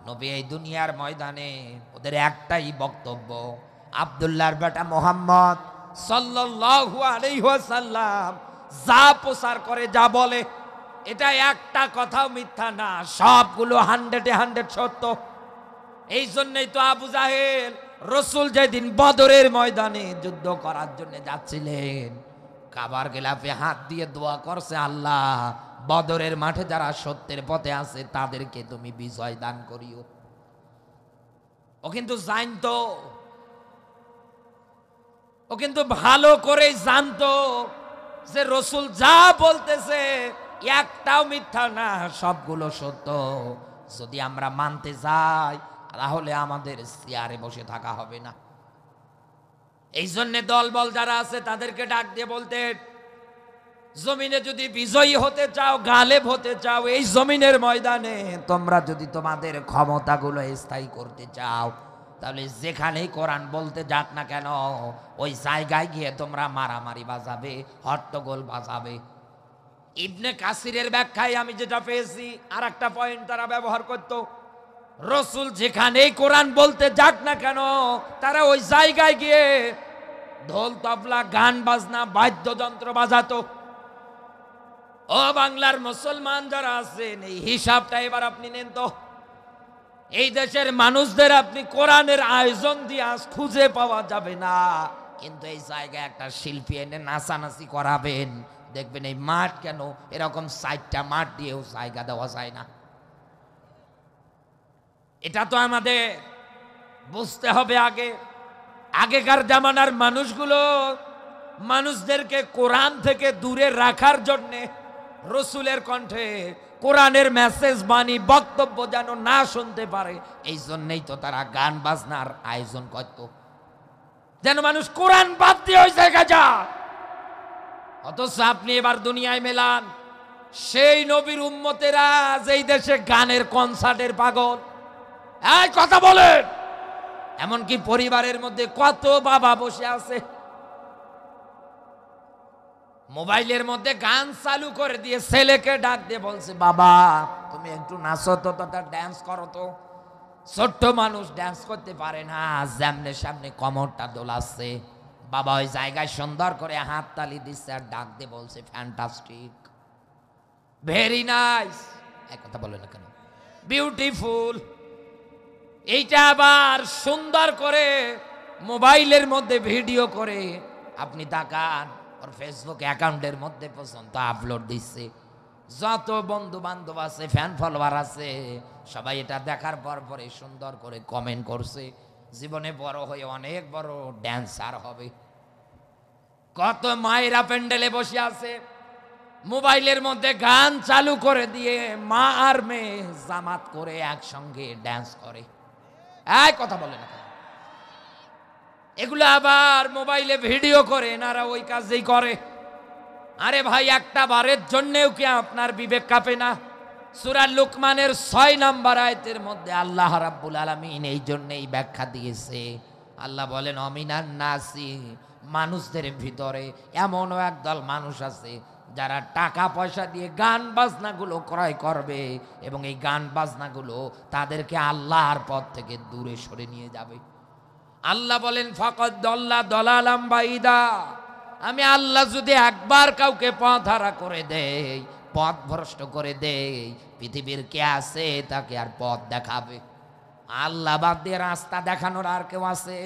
নবী এই দুনিয়ার ময়দানে ওদের একটাই বক্তব্য, আব্দুল্লাহর বেটা মুহাম্মদ সাল্লাল্লাহু আলাইহি ওয়াসাল্লাম যা প্রচার করে, যা বলে, এটা একটা কথাও মিথ্যা না, সবগুলো 100 সত্য। এই জন্যই তো আবু জাহেল রসুল যেদিন বদরের ময়দানে যুদ্ধ করার জন্য যাচ্ছিলেন, কাবার গিলাফে হাত দিয়ে দোয়া করছে, আল্লাহ বদরের মাঠে যারা সত্যের পথে আছে তাদেরকে তুমি বিজয় দান করিও। ও কিন্তু জানতো, ও কিন্তু ভালো করেই জানতো যে রসুল যা বলতেছে একটাও মিথ্যা না, সবগুলো সত্য। যদি আমরা মানতে যাই তাহলে আমাদের চেয়ারে বসে থাকা হবে না। এই জন্য দলবল যারা আছে তাদেরকে ডাক দিয়ে বলতেন, জমিনে যদি বিজয়ী হতে চাও, গালেব হতে চাও, এই জমিনের ময়দানে তোমরা যদি তোমাদের ক্ষমতাগুলো স্থায়ী করতে চাও, তাহলে যেখানেই কোরআন বলতে যাক না কেন ওই জায়গায় গিয়ে তোমরা মারামারি বাজাবে, হট্টগোল বাজাবে। ইবনে কাসিরের ব্যাখ্যায় আমি যেটা পেয়েছি, আর একটা পয়েন্ট তারা ব্যবহার করত, রসুল যেখানেই কোরআন বলতে যাক না কেন তারা ওই জায়গায় গিয়ে ঢোল তবলা গান বাজনা বাদ্যযন্ত্র বাজাতো। ও বাংলার মুসলমান যারা আছেন, এই হিসাবটা এবার আপনি নেন তো। এই দেশের মানুষদের আপনি কোরআনের আয়োজন দিয়ে আজ খুঁজে পাওয়া যাবে না, কিন্তু এই জায়গায় একটা শিল্পী এনে নাচানাচি করাবেন, দেখবেন এই মাঠ কেন এরকম 4টা মাঠ দিয়েও জায়গা দেওয়া যায় না। এটা তো আমাদের বুঝতে হবে। আগেকার জামানার মানুষগুলো মানুষদেরকে কোরআন থেকে দূরে রাখার জন্যে রসুলের কণ্ঠে কোরআনের মেসেজ বাণী বক্তব্য যেন না শুনতে পারে, এই জন্যই তো তারা গান বাজনার আয়োজন করত, যেন মানুষ কোরআন বাদ দিয়ে ওই জায়গায় যা। অথচ আপনি এবার দুনিয়ায় মেলান সেই নবীর উম্মতেরা যেই দেশে গানের কনসার্টের পাগল। এই কথা বলেন, এমনকি পরিবারের মধ্যে কত বাবা বসে আছে মোবাইলের মধ্যে গান চালু করে দিয়ে ছেলেকে ডাক দিয়ে বলছে, বাবা তুমি একটু নাচো তো, ড্যান্স করো তো। ছোট্ট মানুষ ড্যান্স করতে পারে না, সামনে সামনে কোমরটা দোলাচ্ছে, বাবা ওই জায়গায় সুন্দর করে হাত তালি দিচ্ছে আর ডাক দিয়ে বলছে, ফ্যান্টাস্টিক, ভেরি নাইস। এক কথা বলে না কেন, বিউটিফুল। এইটা আবার সুন্দর করে মোবাইলের মধ্যে ভিডিও করে আপনি তাকান, ওর ফেসবুক অ্যাকাউন্টের মধ্যে পর্যন্ত আপলোড দিচ্ছে। যত বন্ধু বান্ধব আছে, ফ্যান ফলোয়ার আছে, সবাই এটা দেখার পরে সুন্দর করে কমেন্ট করছে, জীবনে বড় হয়ে অনেক বড় ড্যান্সার হবে। কত মায়েরা প্যান্ডেলে বসে আছে, মোবাইলের মধ্যে গান চালু করে দিয়ে মা আর মেয়ে জামাত করে একসঙ্গে ড্যান্স করে। এক কথা বলে না, এগুলো আবার মোবাইলে ভিডিও করে, এনারা ওই কাজই করে। আরে ভাই, একটা বারের জন্যেও কি আপনার বিবেক কাঁপে না? সূরা লুকমানের 6 নম্বর আয়াতের মধ্যে আল্লাহ রাব্বুল আলামিন এই জন্যই ব্যাখ্যা দিয়েছে। আল্লাহ বলেন অমিনান নাসি, মানুষদের ভিতরে এমনও একদল মানুষ আছে যারা টাকা পয়সা দিয়ে গান বাজনাগুলো ক্রয় করবে এবং এই গান বাজনাগুলো তাদেরকে আল্লাহর পথ থেকে দূরে সরে নিয়ে যাবে। আল্লাহ বলেন ফাকাদ দাল্লা দালালাম বাইদা, আমি আল্লাহ যদি একবার কাউকে পথহারা করে দেই, পথভ্রষ্ট করে দেই, পৃথিবীর কে আছে তাকে আর পথ দেখাবে? আল্লাহ বাদ দিয়ে রাস্তা দেখানোর আর কেউ আছে?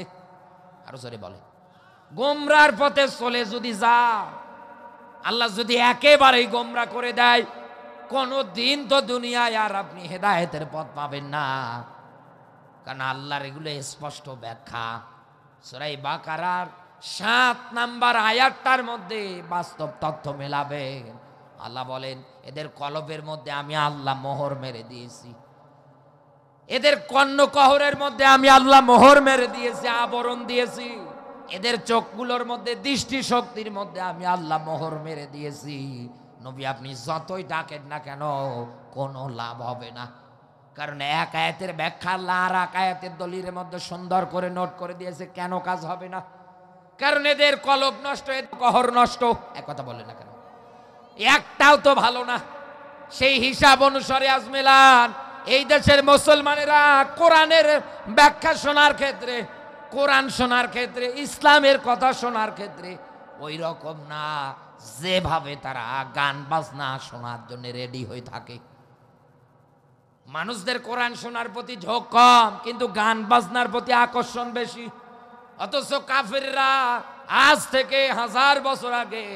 আরো জোরে বলে। গোমরার পথে চলে যদি যা, আল্লাহ যদি একেবারেই গোমরা করে দেয়, কোনো দিন তো দুনিয়ায় আর আপনি হেদায়েতের পথ পাবেন না। কারণ আল্লাহর এগুলো স্পষ্ট ব্যাখ্যা। সূরা বাকারার 7 নম্বর আয়াতটার মধ্যে বাস্তব তথ্য মেলাবে। আল্লাহ বলেন এদের কলবের মধ্যে আমি আল্লাহ মোহর মেরে দিয়েছি, এদের কর্ণকহরের মধ্যে আমি আল্লাহ মোহর মেরে দিয়েছি, আবরণ দিয়েছি, এদের চোখগুলোর মধ্যে দৃষ্টি শক্তির মধ্যে আমি আল্লাহ মোহর মেরে দিয়েছি। নবী আপনি যতই ডাকেন না কেন কোনো লাভ হবে না। কারণ এক আয়াতের ব্যাখ্যা আল্লাহ আর এক আয়াতের দলিলের মধ্যে সুন্দর করে নোট করে দিয়েছে। কেন কাজ হবে না? কারণ এদের কলব নষ্ট, এদের কহর নষ্ট। এক কথা বলে না কেন? একটাও তো ভালো না। সেই হিসাব অনুসারে আজ মেলান এই দেশের মুসলমানেরা কোরআনের ব্যাখ্যা শোনার ক্ষেত্রে, কোরআন শোনার ক্ষেত্রে, ইসলামের কথা শোনার ক্ষেত্রে ওই রকম না যেভাবে তারা গান বাজনা শোনার জন্য রেডি হয়ে থাকে। মানুষদের কোরআন শোনার প্রতি ঝোঁক কম, কিন্তু গান বাজনার প্রতি আকর্ষণ বেশি। অথচ কাফেররা আজ থেকে 1000 বছর আগে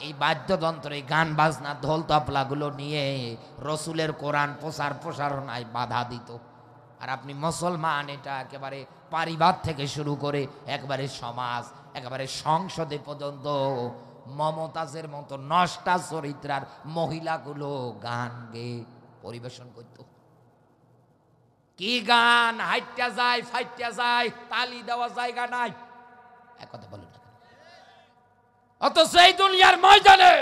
এই বাদ্যযন্ত্র, এই গান বাজনা, ঢোল তবলাগুলো নিয়ে রসুলের কোরআন প্রচার প্রসারণায় বাধা দিত। আর আপনি মুসলমান, এটা একেবারে পরিবার থেকে শুরু করে একেবারে সমাজ, একেবারে সংসদে পর্যন্ত মমতাজের মতো নষ্টা চরিত্রার মহিলাগুলো গান গেয়ে পরিবেশন করত। কি গান! হাইটটা যায়, ফাইটটা যায়, তালি দেওয়া জায়গা নাই। এক কথা বলেন না। অথচ এই দুনিয়ার ময়দানে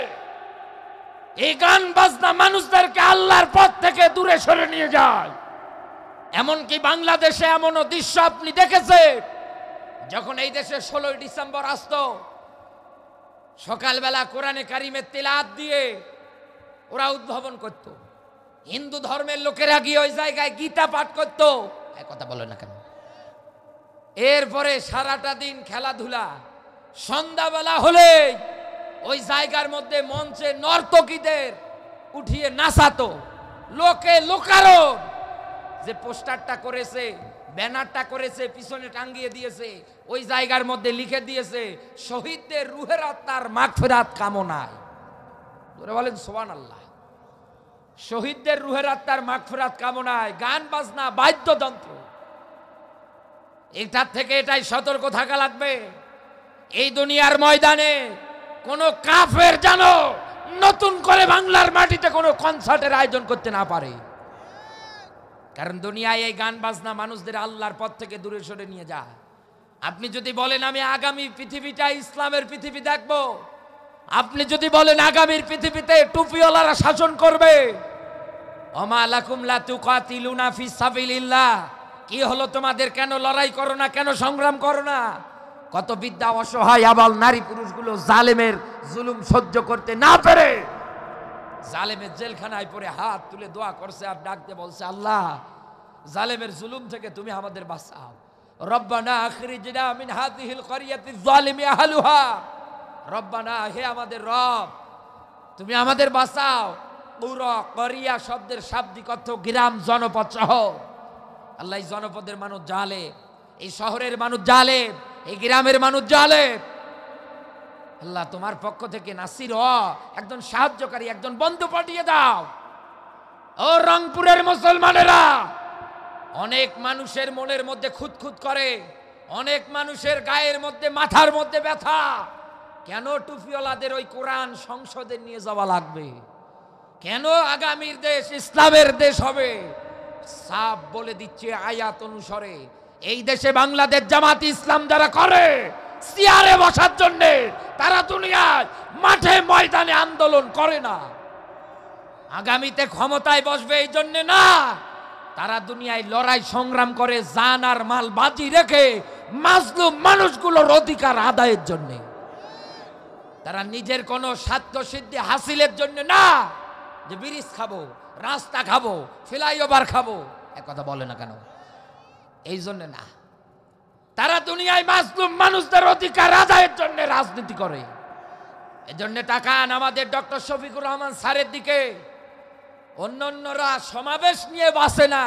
এই গান বাজনা মানুষদেরকে আল্লাহর পথ থেকে দূরে সরে নিয়ে যায়। এমনকি বাংলাদেশে এমনও দৃশ্য আপনি দেখেছেন, যখন এই দেশে 16 ডিসেম্বর আসতো, সকালবেলা কোরআনে কারিমের তিলাওয়াত দিয়ে ওরা উদ্ভাবন করত। হিন্দু ধর্মের লোকেরা গিয়ে ওই জায়গায় গীতা পাঠ করত। এক কথা বলে না কেন? এরপরে সারাটা দিন খেলাধুলা, সন্ধ্যাবেলা হলে ওই জায়গার মধ্যে মঞ্চে নর্তকীদের উঠিয়ে নাচাতো। লোকে লোকারণ যে পোস্টারটা করেছে, ব্যানারটা করেছে, পিছনে টাঙ্গিয়ে দিয়েছে, ওই জায়গার মধ্যে লিখে দিয়েছে শহীদদের রুহের আত্মার মাগফিরাত কামনায়। ধরে বলেন সুবহানাল্লাহ। শহীদদের রুহের আত্মার মাগফিরাত কামনায় গান বাজনা, বাদ্যযন্ত্র, এটার থেকে এটাই সতর্ক থাকা লাগবে। এই দুনিয়ার ময়দানে কোন কাফের যেন নতুন করে বাংলার মাটিতে কোনো কনসার্টের আয়োজন করতে না পারে। কারণ দুনিয়ায় এই গান বাজনা মানুষদের আল্লাহর পথ থেকে দূরে সরে নিয়ে যায়। আপনি যদি বলেন আমি আগামী পৃথিবীটা ইসলামের পৃথিবী দেখব, আপনি যদি বলেন আগামীর পৃথিবীতে টুপিওয়ালারা শাসন করবে, ওমা লাকুম লা তুকাতিলুনা ফি সাবিলিল্লাহ, কি হলো তোমাদের? কেন লড়াই করো না? কেন সংগ্রাম করো না? কত বিদ্যা অসহায় আবাল নারী পুরুষগুলো জালেমের জুলুম সহ্য করতে না পেরে জালেমের জেলখানায় পড়ে হাত তুলে দোয়া করছে আর ডাকতে বলছে, আল্লাহ জালেমের জুলুম থেকে তুমি আমাদের বাঁচাও। রব্বানা আখরিজনা মিন হাযিহিল ক্বরিয়াতি যালিমি আহলুহা, রব্বানা, হে আমাদের রব, তুমি আমাদের বাঁচাও। পুরো করিয়া শব্দের শাব্দিক অর্থ গ্রাম, জনপদ, শহর। আল্লাহ এই জনপদের মানুষ জালেম, এই শহরের মানুষ জালেম, এই গ্রামের মানুষ জালেম। আল্লাহ তোমার পক্ষ থেকে নাসির একজন সাহায্যকারী, একজন বন্ধু পাঠিয়ে দাও। ও রংপুরের মুসলমানেরা, অনেক মানুষের মনের মধ্যে খুঁতখুত করে, অনেক মানুষের গায়ের মধ্যে, মাথার মধ্যে ব্যথা। কেন টুপিওয়ালাদের ওই কোরআন সংসদে নিয়ে যাওয়া লাগবে? কেন আগামীর দেশ ইসলামের দেশ হবে? সাফ বলে দিচ্ছে আয়াত অনুসারে, এই দেশে বাংলাদেশ জামাত ইসলাম যারা করে চেয়ারে বসার জন্য, তারা দুনিয়ায় মাঠে ময়দানে আন্দোলন করে না। আগামীতে ক্ষমতায় বসবে এই জন্য না, তারা দুনিয়ায় লড়াই সংগ্রাম করে জান আর মাল বাজি রেখে মাজলুম মানুষগুলোর অধিকার আদায়ের জন্য। তারা নিজের কোনো স্বার্থ সিদ্ধি হাসিলের জন্য না, যে ব্রিজ খাবো, রাস্তা খাবো, ফ্লাইওভার খাবো, এক কথা বলে না কেন, এই জন্য না। তারা দুনিয়ায় মাজলুম মানুষদের অধিকার আদায়ের জন্য রাজনীতি করে। এজন্য তাকান আমাদের ডক্টর শফিকুর রহমান স্যারের দিকে। অন্যান্যরা সমাবেশ নিয়ে বাসে না,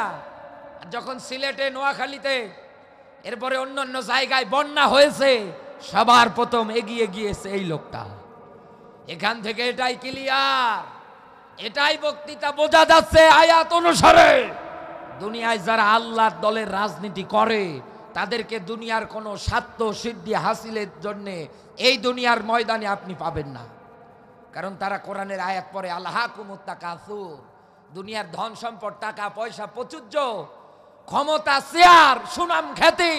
যখন সিলেটে, নোয়াখালীতে, এরপরে অন্যান্য জায়গায় বন্যা হয়েছে, সবার প্রথম এগিয়ে গিয়েছে এই লোকটা। এখান থেকে এটাই ক্লিয়ার, এটাই বক্তৃতা বোঝা যাচ্ছে আয়াত অনুসারে, দুনিয়ায় যারা আল্লাহর দলের রাজনীতি করে তাদেরকে দুনিয়ার কোনো স্বার্থ সিদ্ধি হাসিলের জন্য এই দুনিয়ার ময়দানে আপনি পাবেন না। কারণ তারা কোরআনের আয়াত পড়ে আল্লাহাকুমুত তাকাসুর, দুনিয়ার ধন সম্পদ, টাকা পয়সা, প্রাচুর্য, ক্ষমতা, চেয়ার, সুনাম, খ্যাতি,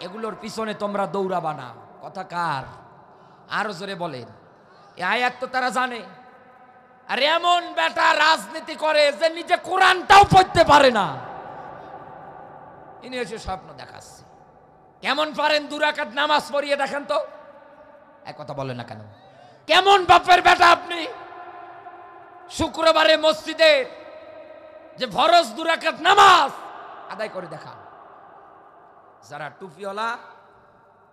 এগুলোর পিছনে তোমরা দৌড়াবা না। কথা কার? আরো জোরে বলেন। এই আয়াত তো তারা জানে। আর এমন বেটা রাজনীতি করে যে নিজে কোরআনটাও পড়তে পারে না, ইনি এসে স্বপ্ন দেখাচ্ছে। কেমন পারেন 2 রাকাত নামাজ পড়িয়ে দেখেন তো, এক কথা বলে না কেন? কেমন বাপের বেটা আপনি? শুক্রবারে মসজিদে যে ফরজ 2 রাকাত নামাজ আদায় করে দেখান। যারা টুপিওয়ালা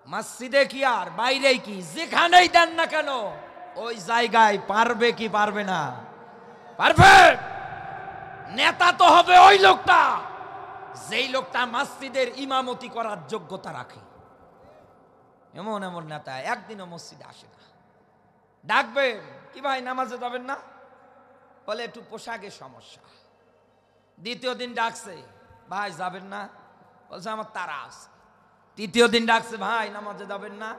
মসজিদে কি আর বাইরে কি যেখানেই দেন না কেন, ওই জায়গায় পারবে কি পারবে না? পারবে। নেতা তো হবে ওই লোকটা, যেই লোকটা মসজিদের ইমামতি করার যোগ্যতা রাখে। এমন এমন নেতা একদিনও মসজিদে আসে না। ডাকবে কি ভাই নামাজে যাবেন না? বলে একটু পোশাকের সমস্যা। দ্বিতীয় দিন ডাকছে, ভাই যাবেন না? বলছে আমার তারা আছে। তৃতীয় দিন ডাকছে, ভাই নামাজে যাবেন না?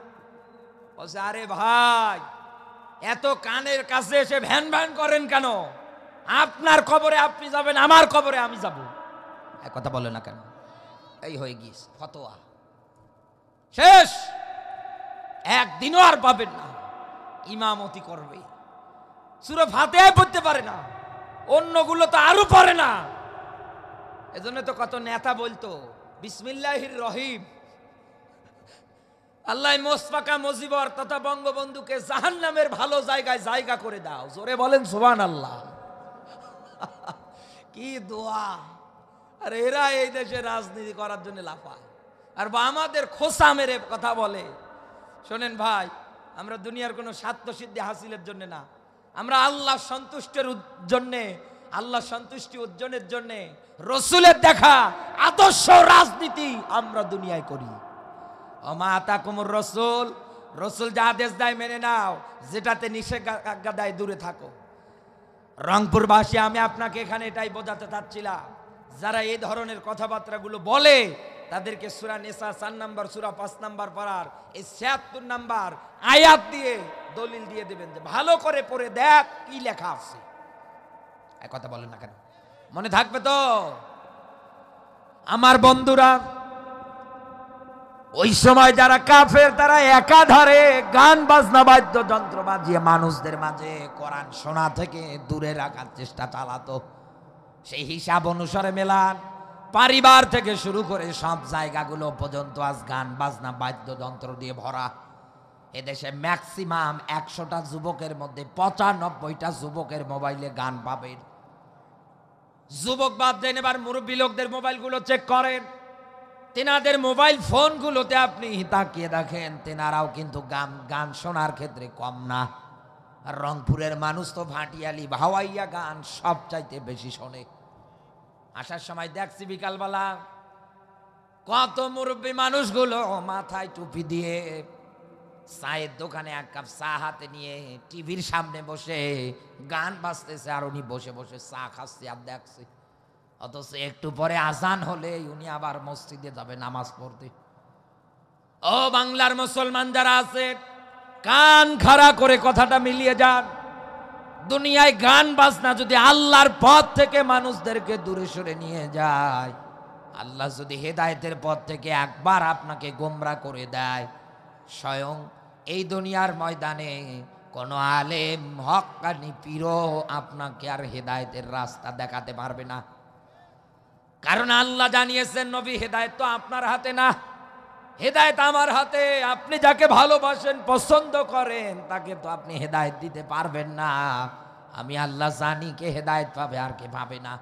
বলছে আরে ভাই এত কানের কাছে এসে ভ্যান ভ্যান করেন কেন? আপনার কবরে আপনি যাবেন, আমার কবরে আমি যাব। এক কথা বলে না কেন? এই হয়ে গিয়েছে ফতোয়া, শেষ। একদিনও আর পাবেন না। ইমামতি করবে, সূরা ফাতিহা পড়তে পারে না, অন্যগুলো তো আরো পারে না। এজন্য তো কত নেতা বলতো বিসমিল্লাহির রহিম, আল্লাহ মোস্তফা মুজিবর তথা বঙ্গবন্ধুকে জাহান্নামের ভালো জায়গায় জায়গা করে দাও। জোরে বলেন সুবহানাল্লাহ। কি দোয়া! আর এরা এই দেশে রাজনীতি করার জন্য লাফায়, আর বা আমাদের খোসা মেরে কথা বলে। শোনেন ভাই, আমরা দুনিয়ার কোনো স্বার্থ সিদ্ধি হাসিলের জন্য না, আমরা আল্লাহ সন্তুষ্টের জন্য, আল্লাহ সন্তুষ্টি অর্জনের জন্য রসুলের দেখা আদর্শ রাজনীতি আমরা দুনিয়ায় করি। ওমা আতাকুমুর রসুল, রসুল যা আদেশ দেয় মেনে নাও, যেটাতে নিষেধাজ্ঞা দেয় দূরে থাকো। রংপুরবাসী, আমি আপনাকে এখানে এটাই বোঝাতে চাচ্ছিলাম, যারা এই ধরনের কথাবার্তাগুলো বলে তাদেরকে সূরা নিসা 4 নম্বর, সূরা 5 নম্বর পড়ার এই 76 নম্বর আয়াত দিয়ে দলিল দিয়ে দেবেন যে ভালো করে পড়ে দেখ কি লেখা আছে। এক কথা বলেন না কেন? মনে থাকবে তো? আমার বন্ধুরা, ওই সময় যারা কাফের তারা একাধারে গান বাজনা বাদ্যযন্ত্র বাজিয়ে মানুষদের মাঝে কোরআন শোনা থেকে দূরে রাখার চেষ্টা চালাতো। সেই হিসাব অনুসারে মেলান, পরিবার থেকে শুরু করে সব জায়গাগুলো পর্যন্ত আজ গান বাজনা বাদ্যযন্ত্র দিয়ে ভরা। এদেশে ম্যাক্সিমাম 100টা যুবকের মধ্যে 95টা যুবকের মোবাইলে গান পাবেন। যুবক বাদ দেন, এবার মুরব্বী লোকদের মোবাইলগুলো চেক করেন, তেনাদের মোবাইল ফোনগুলোতে আপনি তাকিয়ে দেখেন, তেনারাও কিন্তু গান শোনার ক্ষেত্রে কম না। আর রংপুরের মানুষ তো ভাটিয়ালি ভাওয়াইয়া গান সব চাইতে বেশি শোনে। আসার সময় দেখছি বিকালবেলা কত মুরব্বী মানুষগুলো মাথায় টুপি দিয়ে চায়ের দোকানে 1 কাপ চা হাতে নিয়ে টিভির সামনে বসে গান বাজতেছে, আর উনি বসে বসে চা খাচ্ছে আর দেখছে। অথচ একটু পরে আজান হলে উনি আবার মসজিদে যাবে নামাজ পড়তে। ও বাংলার মুসলমান যারা আছে, কান খাড়া করে কথাটা মিলিয়ে যান। দুনিয়ায় গান বাজনা যদি আল্লাহর পথ থেকে মানুষদেরকে দূরে সরে নিয়ে যায়, আল্লাহ যদি হেদায়েতের পথ থেকে একবার আপনাকে গোমরা করে দেয়, স্বয়ং এই দুনিয়ার ময়দানে কোন আলেম হক্কানি পীরও আপনাকে আর হেদায়েতের রাস্তা দেখাতে পারবে না। কারণ আল্লাহ জানিয়েছেন নবী, হেদায়েত তো আপনার হাতে না, হেদায়েত আমার হাতে। আপনি যাকে ভালোবাসেন, পছন্দ করেন, তাকে তো আপনি হেদায়েত দিতে পারবেন না। আমি আল্লাহ জানি কে হেদায়েত পাবে আর কে পাবে না।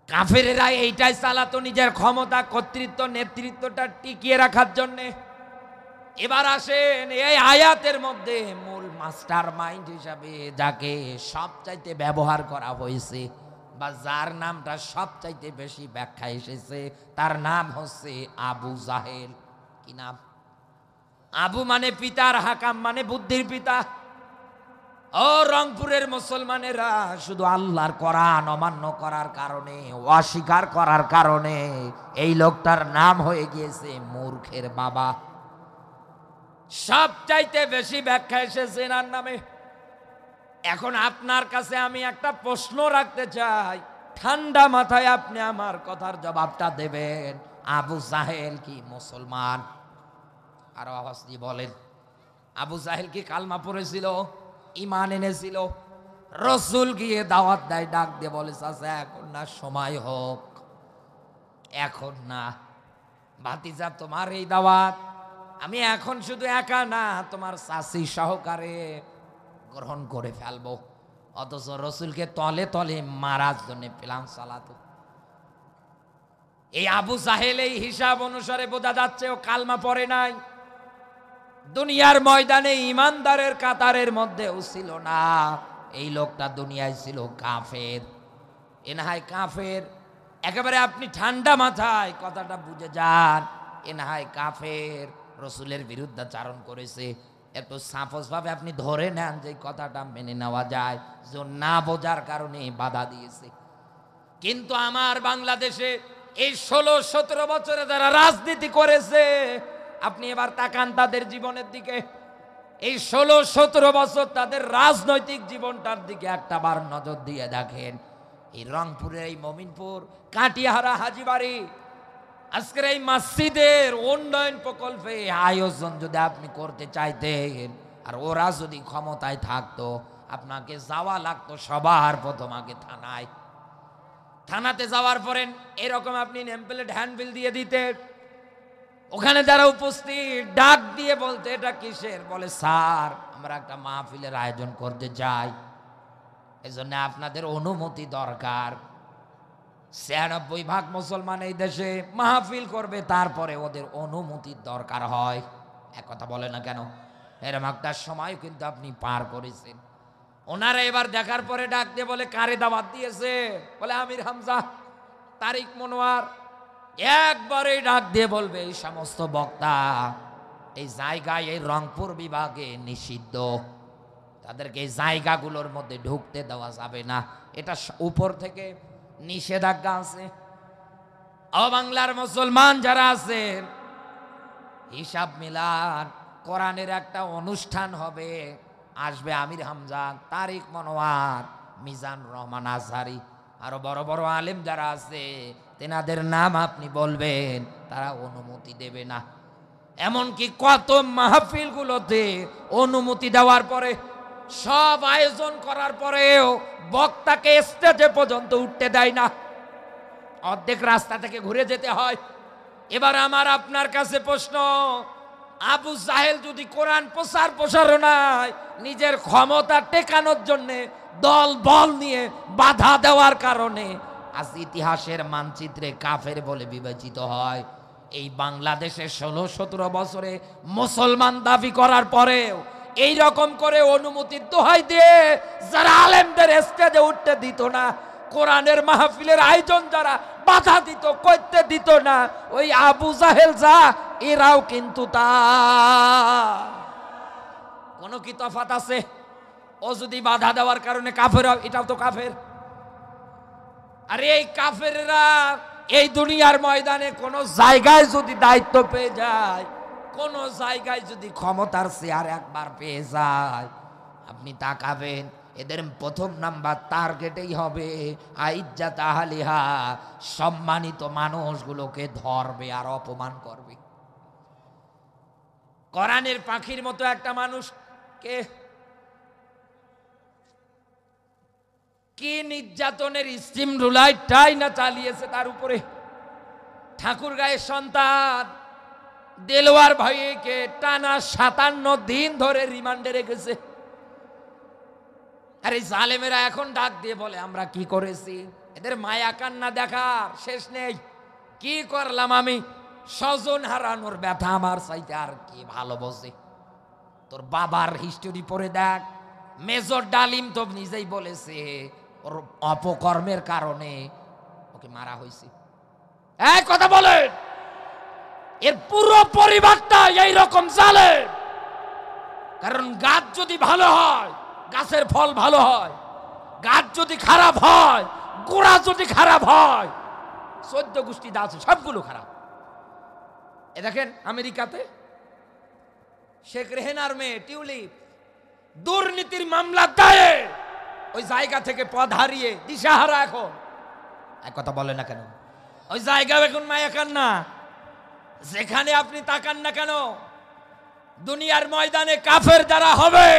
কাফেরেরা এইটাই চালাতো নিজের ক্ষমতা, কর্তৃত্ব, নেতৃত্বটা টিকিয়ে রাখার জন্যে। এবার আসেন এই আয়াতের মধ্যে মূল মাস্টার মাইন্ড হিসাবে যাকে সবচাইতে ব্যবহার করা হয়েছে বা যার নামটা সবচাইতে বেশি ব্যাখ্যা এসেছে, তার নাম হচ্ছে আবু জাহেল। কি নাম? আবু মানে পিতার, হাকাম মানে বুদ্ধির পিতা। ও রংপুরের মুসলমানেরা, শুধু আল্লাহর কোরআন অমান্য করার কারণে, অস্বীকার করার কারণে এই লোকটার নাম হয়ে গিয়েছে মূর্খের বাবা। সবচাইতে বেশি ব্যাখ্যা এসেছে এনার নামে। এখন আপনার কাছে আমি একটা প্রশ্ন রাখতে চাই, ঠান্ডা মাথায় আপনি আমার কথার জবাবটা দেবেন। আবু জাহেল কি মুসলমান? আরো আওয়াজ দিয়ে বলেন, আবু জাহেল কি কালমা পড়েছিল, ঈমান এনেছিল? রসুল গিয়ে দাওয়াত দেয়, ডাক দিয়ে বলে, চাচা এখন না, সময় হোক, এখন না। ভাতিজা তোমার এই দাওয়াত আমি এখন শুধু একা না, তোমার চাচি সহকারে গ্রহণ করে ফেলবো। অথচ রসুলকে তলে তলে মারার জন্য প্ল্যান চালাতো। এই আবু জাহেল এই হিসাব অনুসারে বোঝা যাচ্ছে ও কালমা পড়ে নাই। দুনিয়ার ময়দানে ইমানদারের কাতারের মধ্যেও ছিল না। এই লোকটা দুনিয়ায় ছিল কাফের। এনাহায় কাফের, একেবারে আপনি ঠান্ডা মাথায় কথাটা বুঝে যান। এনাহায় কাফের, রসুলের বিরুদ্ধাচারণ করেছে। এত সাপোজ ভাবে আপনি ধরে নেন যে কথাটা মেনে নেওয়া যায়, যে না বোঝার কারণে বাধা দিয়েছে। কিন্তু আমার বাংলাদেশে এই 16-17 বছরে যারা রাজনীতি করেছে, আপনি এবার তাকান তাদের জীবনের দিকে। এই 16-17 বছর তাদের রাজনৈতিক জীবনটার দিকে একটা বার নজর দিয়ে দেখেন। এই রংপুরের, এই মমিনপুর, কাটিয়াহারা, হাজীবাড়ি, আজকের এই মসজিদের উন্নয়ন প্রকল্পে আয়োজন যদি আপনি করতে চাইতেন, আর ওরা যদি ক্ষমতায় থাকতো, আপনাকে যাওয়া লাগতো সবার প্রথম আগে থানায়। থানাতে যাওয়ার পরে এরকম আপনি নেমপ্লেট, হ্যান্ডবিল দিয়ে দিতে। ওখানে যারা উপস্থিত ডাক দিয়ে বলতে, এটা কিসের? বলে, স্যার আমরা একটা মাহফিলের আয়োজন করতে চাই, এজন্য আপনাদের অনুমতি দরকার। 96% মুসলমান এই দেশে মাহফিল করবে, তারপরে ওদের অনুমতির দরকার হয়। এক কথা বলে না কেন? এরকম একটা সময় কিন্তু আপনি পার করেছেন। ওনারা এবার দেখার পরে ডাক দিয়ে বলে, কারে দাওয়াত দিয়েছে? বলে, আমির হামজা, তারিক মনোয়ার। একবারেই ডাক দিয়ে বলবে, এই সমস্ত বক্তা এই জায়গায়, এই রংপুর বিভাগে নিষিদ্ধ, তাদেরকে এই জায়গাগুলোর মধ্যে ঢুকতে দেওয়া যাবে না। এটা উপর থেকে নিষেধাজ্ঞা আছে। বাংলার মুসলমান যারা আছেন, হিসাব মিলান, কোরআনের একটা অনুষ্ঠান হবে, আসবে আমির হামজা, তারিক মনোয়ার, মিজান রহমান আজহারি, আরো বড় বড় আলেম যারা আছে, তেনাদের নাম আপনি বলবেন, তারা অনুমতি দেবে না। এমনকি কত মাহফিলগুলোতে অনুমতি দেওয়ার পরে, সব আয়োজন করার পরেও বক্তাকে স্টেজে পর্যন্ত উঠতে দেয় না, অর্ধেক রাস্তা থেকে ঘুরে যেতে হয়। এবার আমার আপনার কাছে প্রশ্ন, আবু জাহেল যদি কোরআন প্রচার প্রসারণায় নিজের ক্ষমতা টেকানোর জন্য দল বল নিয়ে বাধা দেওয়ার কারণে আজ ইতিহাসের মানচিত্রে কাফের বলে বিবেচিত হয়, এই বাংলাদেশে 16-17 বছরে মুসলমান দাবি করার পরেও এই রকম করে অনুমতির দোহাই দিয়ে যারা আলেমদের স্টেজে উঠতে দিত না, কোরআনের মাহফিলের আয়োজন যারা বাধা দিত, করতে দিত না, ওই আবু জাহেল যা, এরাও কিন্তু তা। কোন কি তফাত আছে? ও যদি বাধা দেওয়ার কারণে কাফের হয়, এটাও তো কাফের। আর এই কাফেররা এই দুনিয়ার ময়দানে কোন জায়গায় যদি দায়িত্ব পেয়ে যায়, কোন জায়গায় যদি ক্ষমতার চেয়ার একবার পেয়ে যায়, আপনি তাকাবেন, এদের প্রথম নাম্বার টার্গেটেই হবে আইজ্জাত আহলিহা, সম্মানিত মানুষগুলোকে ধরবে আর অপমান করবে। কোরআনের পাখির মতো একটা মানুষ কে কি নির্যাতনের স্টিম রুলারটাই না চালিয়েছে তার উপরে। ঠাকুরগাঁয়ের সন্তান দেলোয়ার ভাইকে টানা 57 দিন ধরে রিমান্ডে রেখেছে। আর এই জালেমেরা এখন ডাক দিয়ে বলে আমরা কি করেছি। এদের মায়া কান্না দেখার শেষ নেই। কি করলাম আমি? স্বজন হারানোর ব্যথা আমার চাইতে আর কি ভালো বোঝে। তোর বাবার হিস্টোরি পড়ে দেখ। মেজর ডালিম তো নিজেই বলেছে ওর অপকর্মের কারণে ওকে মারা হয়েছে। এক কথা বলে, এর পুরো পরিবারটা এইরকম জালেম। কারণ গাছ যদি ভালো হয় গাছের ফল ভালো হয়, গাছ যদি খারাপ হয়, গোড়া যদি খারাপ হয়, 14 গোষ্ঠী দা আছে সবগুলো খারাপ। এ দেখেন আমেরিকাতে শেখ রেহেনার মেয়ে টিউলিপ দুর্নীতির মামলা দায়ে ওই জায়গা থেকে পদ হারিয়ে দিশাহারা। এখন এক কথা বলে না কেন? ওই জায়গা এখন মায়া কান্না। যেখানে আপনি তাকান না কেন, দুনিয়ার ময়দানে কাফের যারা হবে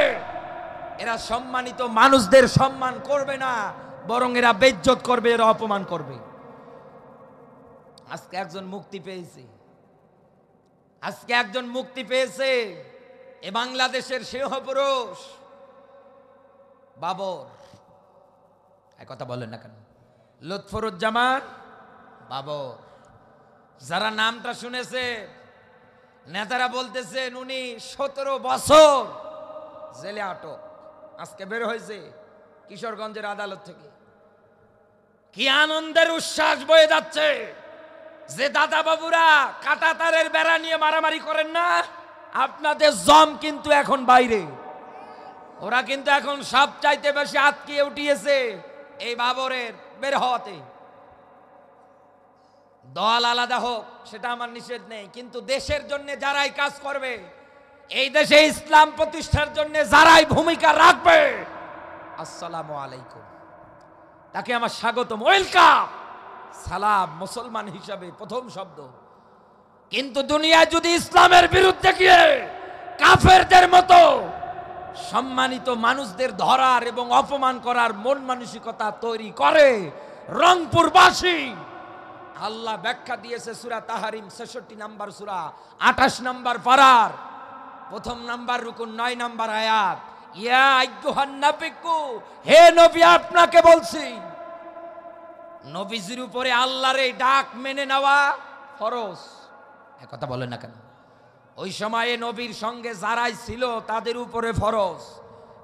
এরা সম্মানিত মানুষদের সম্মান করবে না, বরং এরা বেইজ্জত করবে, এরা অপমান করবে। আজকে একজন মুক্তি পেয়েছে, আজকে একজন মুক্তি পেয়েছে। এ বাংলাদেশের সিংহপুরুষ বাবর। এক কথা বলেন না কেন? লুৎফুজ্জামান বাবর। যারা নামটা শুনেছে নেতারা বলতেছেন উনি 17 বছর জেলে আটক। আজকে বের হয়েছে কিশোরগঞ্জের আদালত থেকে। কি আনন্দের উচ্ছ্বাস বয়ে যাচ্ছে যে দাদা বাবুরা কাঁটাতারের বেড়া নিয়ে মারামারি করেন না, আপনাদের জম কিন্তু এখন বাইরে। ওরা কিন্তু এখন সব চাইতে বেশি আটকিয়ে উঠিয়েছে এই বাবরের বের হওয়াতে। দল আলাদা হোক সেটা আমার নিষেধ নেই, কিন্তু দেশের জন্য যারাই কাজ করবে, এই দেশে ইসলাম প্রতিষ্ঠার জন্য যারাই ভূমিকা রাখবে, আসসালামু আলাইকুম, তাকে আমার স্বাগতম, ওয়েলকাম। সালাম মুসলমান হিসাবে প্রথম শব্দ। কিন্তু দুনিয়ায় যদি ইসলামের বিরুদ্ধে গিয়ে কাফেরদের মতো সম্মানিত মানুষদের ধরার এবং অপমান করার মন মানসিকতা তৈরি করে রংপুরবাসী, আল্লাহ ব্যাখ্যা দিয়েছে সূরা তাহরিম 66 নম্বর সূরা 28 নম্বর পারার প্রথম নম্বর রুকুন 9 নম্বর আয়াত, ইয়া আইয়ুহান নাবিয়্যু, হে নবী আপনাকে বলছি। নবীজির উপরে আল্লাহর এই ডাক মেনে নেওয়া ফরজ। এক কথা বলেন না কেন? ওই সময়ে নবীর সঙ্গে যারাই ছিল তাদের উপরে ফরজ।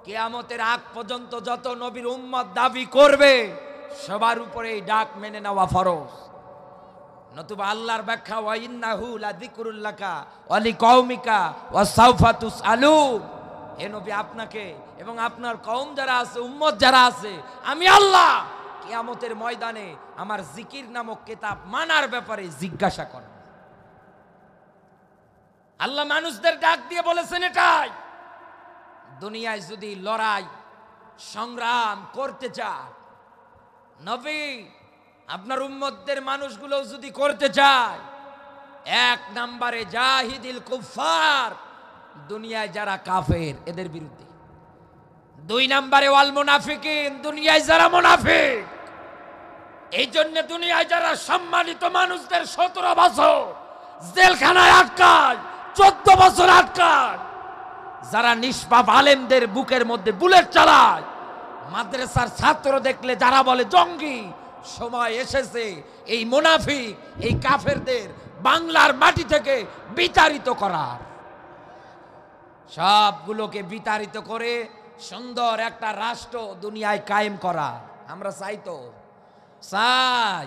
কিয়ামতের আগ পর্যন্ত যত নবীর উম্মত দাবি করবে সবার উপরে এই ডাক মেনে নেওয়া ফরজ। নতুবা আল্লাহর ব্যাখ্যা, ওয়া ইন্নাহু লাযিকরুল লাকা ওয়া লিকওমিকা ওয়া সাওফা তুসআলুন, হে নবী আপনাকে এবং আপনার কওম যারা আছে, উম্মত যারা আছে, আমি আল্লাহ কিয়ামতের ময়দানে আমার জিকির নামক কিতাব মানার ব্যাপারে জিজ্ঞাসা করব। আল্লাহ মানুষদের ডাক দিয়ে বলেছেন এটাই। দুনিয়ায় যদি লড়াই সংগ্রাম করতে চায়, নবী আপনার উম্মতদের মানুষগুলো যদি করতে চায়, 1 নম্বরে জাহিদিল কুফার, দুনিয়ায় যারা কাফের এদের বিরুদ্ধে। 2 নম্বরে ওয়াল মুনাফিকিন, দুনিয়ায় যারা মুনাফিক। এই জন্য দুনিয়ায় যারা সম্মানিত মানুষদের 17 বছর জেলখানায় আটকায়, 14 বছর আটকায়, যারা নিষ্পাপ আলেমদের বুকের মধ্যে বুলেট চালায়, মাদ্রাসার ছাত্র দেখলে যারা বলে জঙ্গি, সময় এসেছে এই মুনাফিক, এই কাফেরদের বাংলার মাটি থেকে বিতাড়িত করার। সবগুলোকে বিতাড়িত করে সুন্দর একটা রাষ্ট্র দুনিয়ায় কায়েম করা আমরা চাই। তো চাই,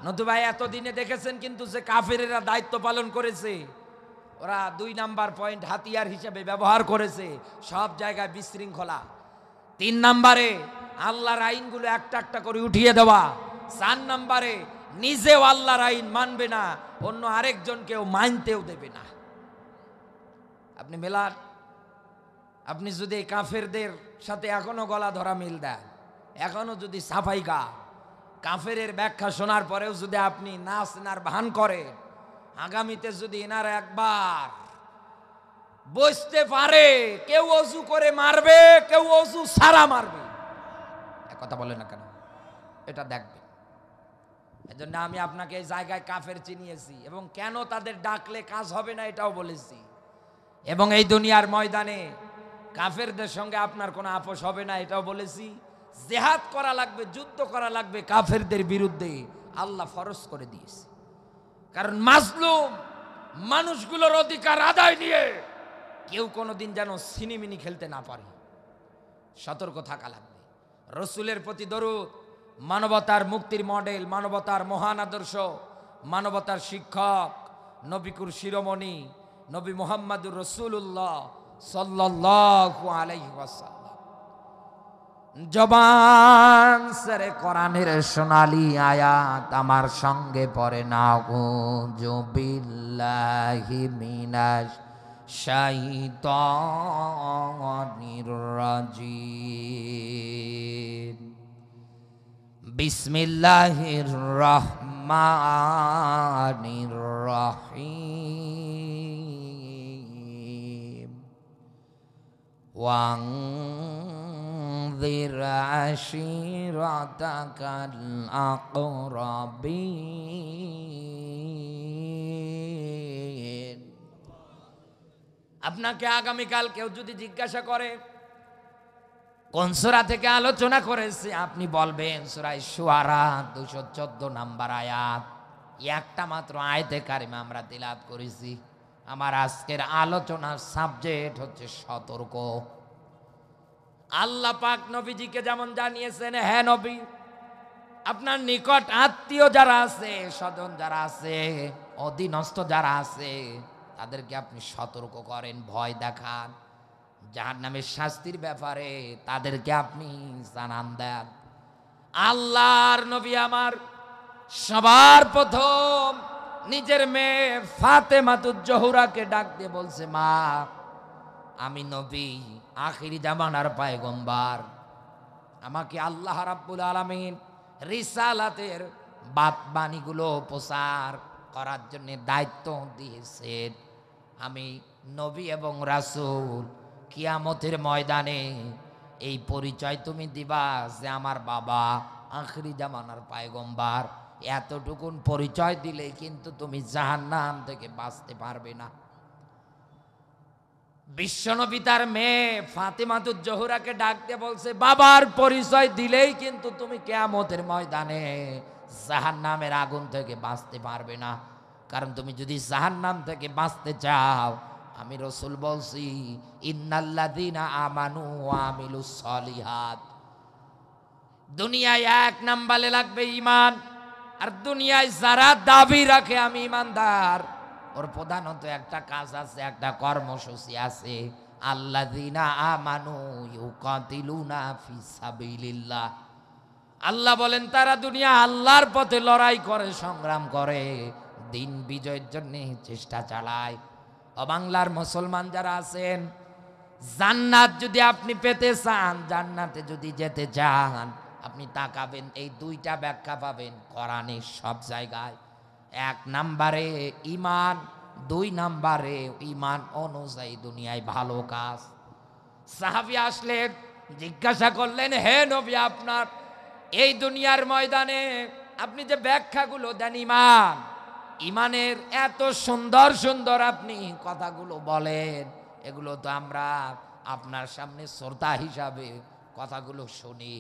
নতুবা এতদিনে দেখেছেন কিন্তু যে কাফেরেরা দায়িত্ব পালন করেছে, ওরা 2 নাম্বার পয়েন্ট হাতিয়ার হিসেবে ব্যবহার করেছে সব জায়গায় বিশৃঙ্খলা। 3 নম্বরে আল্লাহর আইনগুলো একটা একটা করে উঠিয়ে দেওয়া। 4 নম্বরে নিজেও আল্লাহর আইন মানবে না, অন্য আরেকজনকেও মানতেও দেবে না। আপনি মেলার, আপনি যদি কাফেরদের সাথে এখনো গলা ধরা মিল দেন, এখনো যদি সাফাই গা, কাফেরের ব্যাখ্যা শোনার পরেও যদি আপনি নাচ নার ভান করে, আগামীতে যদি এনারা একবার বুঝতে পারে কেউ অজু করে মারবে, কেউ অজু সারা মারবে। কথা বলে না কেন? এটা দেখবে। এজন্য আমি আপনাকে এই জায়গায় কাফের চিনিয়েছি, এবং কেন তাদের ডাকলে কাজ হবে না এটাও বলেছি। এবং এই দুনিয়ার ময়দানে কাফেরদের সঙ্গে আপনার কোনো আপোষ হবে না এটাও বলেছি। জিহাদ করা লাগবে, যুদ্ধ করা লাগবে কাফেরদের বিরুদ্ধে, আল্লাহ ফরজ করে দিয়েছে। কারণ মাজলুম মানুষগুলোর অধিকার আদায় নিয়ে কেউ কোনোদিন যেন সিনিমিনি খেলতে না পারে, সতর্ক থাকা লাগবে। রসুলের প্রতি দরুদ, মানবতার মুক্তির মডেল, মানবতার মহান আদর্শ, মানবতার শিক্ষক, নবিকুর শিরোমণি নবী মুহাম্মদুর রাসূলুল্লাহ সাল্লাল্লাহু আলাইহি ওয়াসাল্লাম জবান সেরে কোরআনের সোনালী আয়াত আমার সঙ্গে পড়ে নাউযু বিল্লাহি মিনাশ শাইতানির রাজিম। বিসমিল্লাহির রহমানির রহিম। ওয়ানযির আশিরাতাকাল আকরাবিন। আপনাকে আগামীকাল কেউ যদি জিজ্ঞাসা করে কোন সূরা থেকে আলোচনা করেছে, আপনি বলবেন সূরা শুআরা 214 নম্বর আয়াত। একটা মাত্র আয়াতে কারিমা আমরা তিলাওয়াত করেছি। আমার আজকের আলোচনার সাবজেক্ট হচ্ছে সতর্ক। আল্লাহ পাক নবীজিকে যেমন জানিয়েছেন, হ্যাঁ নবী, আপনার নিকট আত্মীয় যারা আছে, স্বজন যারা আছে, অধীনস্থ যারা আছে, তাদেরকে আপনি সতর্ক করেন, ভয় দেখান। জাহান্নামের শাস্তির ব্যাপারে তাদেরকে আপনি জানান দেন। আল্লাহর নবী আমার সবার প্রথম নিজের মেয়ে ফাতেমাতুজ জোহরাকে ডাক দিয়ে বলছে, মা, আমি নবী, আখিরি জামানার পয়গম্বর, আমাকে আল্লাহ রাব্বুল আলামিন রিসালাতের বাণীগুলো প্রচার করার জন্য দায়িত্ব দিয়েছেন। আমি নবী এবং রাসূল, কিয়ামতের ময়দানে এই পরিচয় তুমি দিবা যে আমার বাবা আখিরি জামানার পয়গম্বর। এতটুকুন পরিচয় দিলে কিন্তু তুমি জাহান্নাম থেকে বাঁচতে পারবে না। বিশ্বনবী তার মেয়ে ফাতেমাতুজ জোহরাকে ডাকতে বলছে, বাবার পরিচয় দিলেই কিন্তু তুমি কিয়ামতের ময়দানে জাহান্নামের আগুন থেকে বাঁচতে পারবে না। কারণ তুমি যদি জাহান্নাম থেকে বাঁচতে চাও, আমি রসুল বলছি, ইন্নাল্লাযীনা আমানু ওয়া আমিলুস সলিহাত। দুনিয়ায় এক নাম্বারে লাগবে ঈমান। আর দুনিয়ায় যারা দাবি রাখে আমি ঈমানদার, ওর প্রধানত একটা কাজ আছে, একটা কর্মসূচি আছে, আল্লাযীনা আমানু ইউকাতিলুনা ফিস সাবিলিল্লাহ। আল্লাহ বলেন তারা দুনিয়া আল্লাহর পথে লড়াই করে, সংগ্রাম করে, দিন বিজয়ের জন্য চেষ্টা চালায়। ও বাংলার মুসলমান যারা আছেন, জান্নাত যদি আপনি পেতে চান, জান্নাতে যদি যেতে চান, আপনি তাকাবেন, এই দুইটা ব্যাখ্যা পাবেন কোরআনে সব জায়গায়। এক নাম্বারে ঈমান, দুই নাম্বারে ঈমান অনুযায়ী দুনিয়ায় ভালো কাজ। সাহাবী আসলেন, জিজ্ঞাসা করলেন, হে নবী, আপনার এই দুনিয়ার ময়দানে আপনি যে ব্যাখ্যাগুলো দেন ঈমান, ঈমানের এত সুন্দর সুন্দর আপনি কথাগুলো বলেন, এগুলো তো আমরা আপনার সামনে শ্রোতা হিসাবে কথাগুলো শুনি।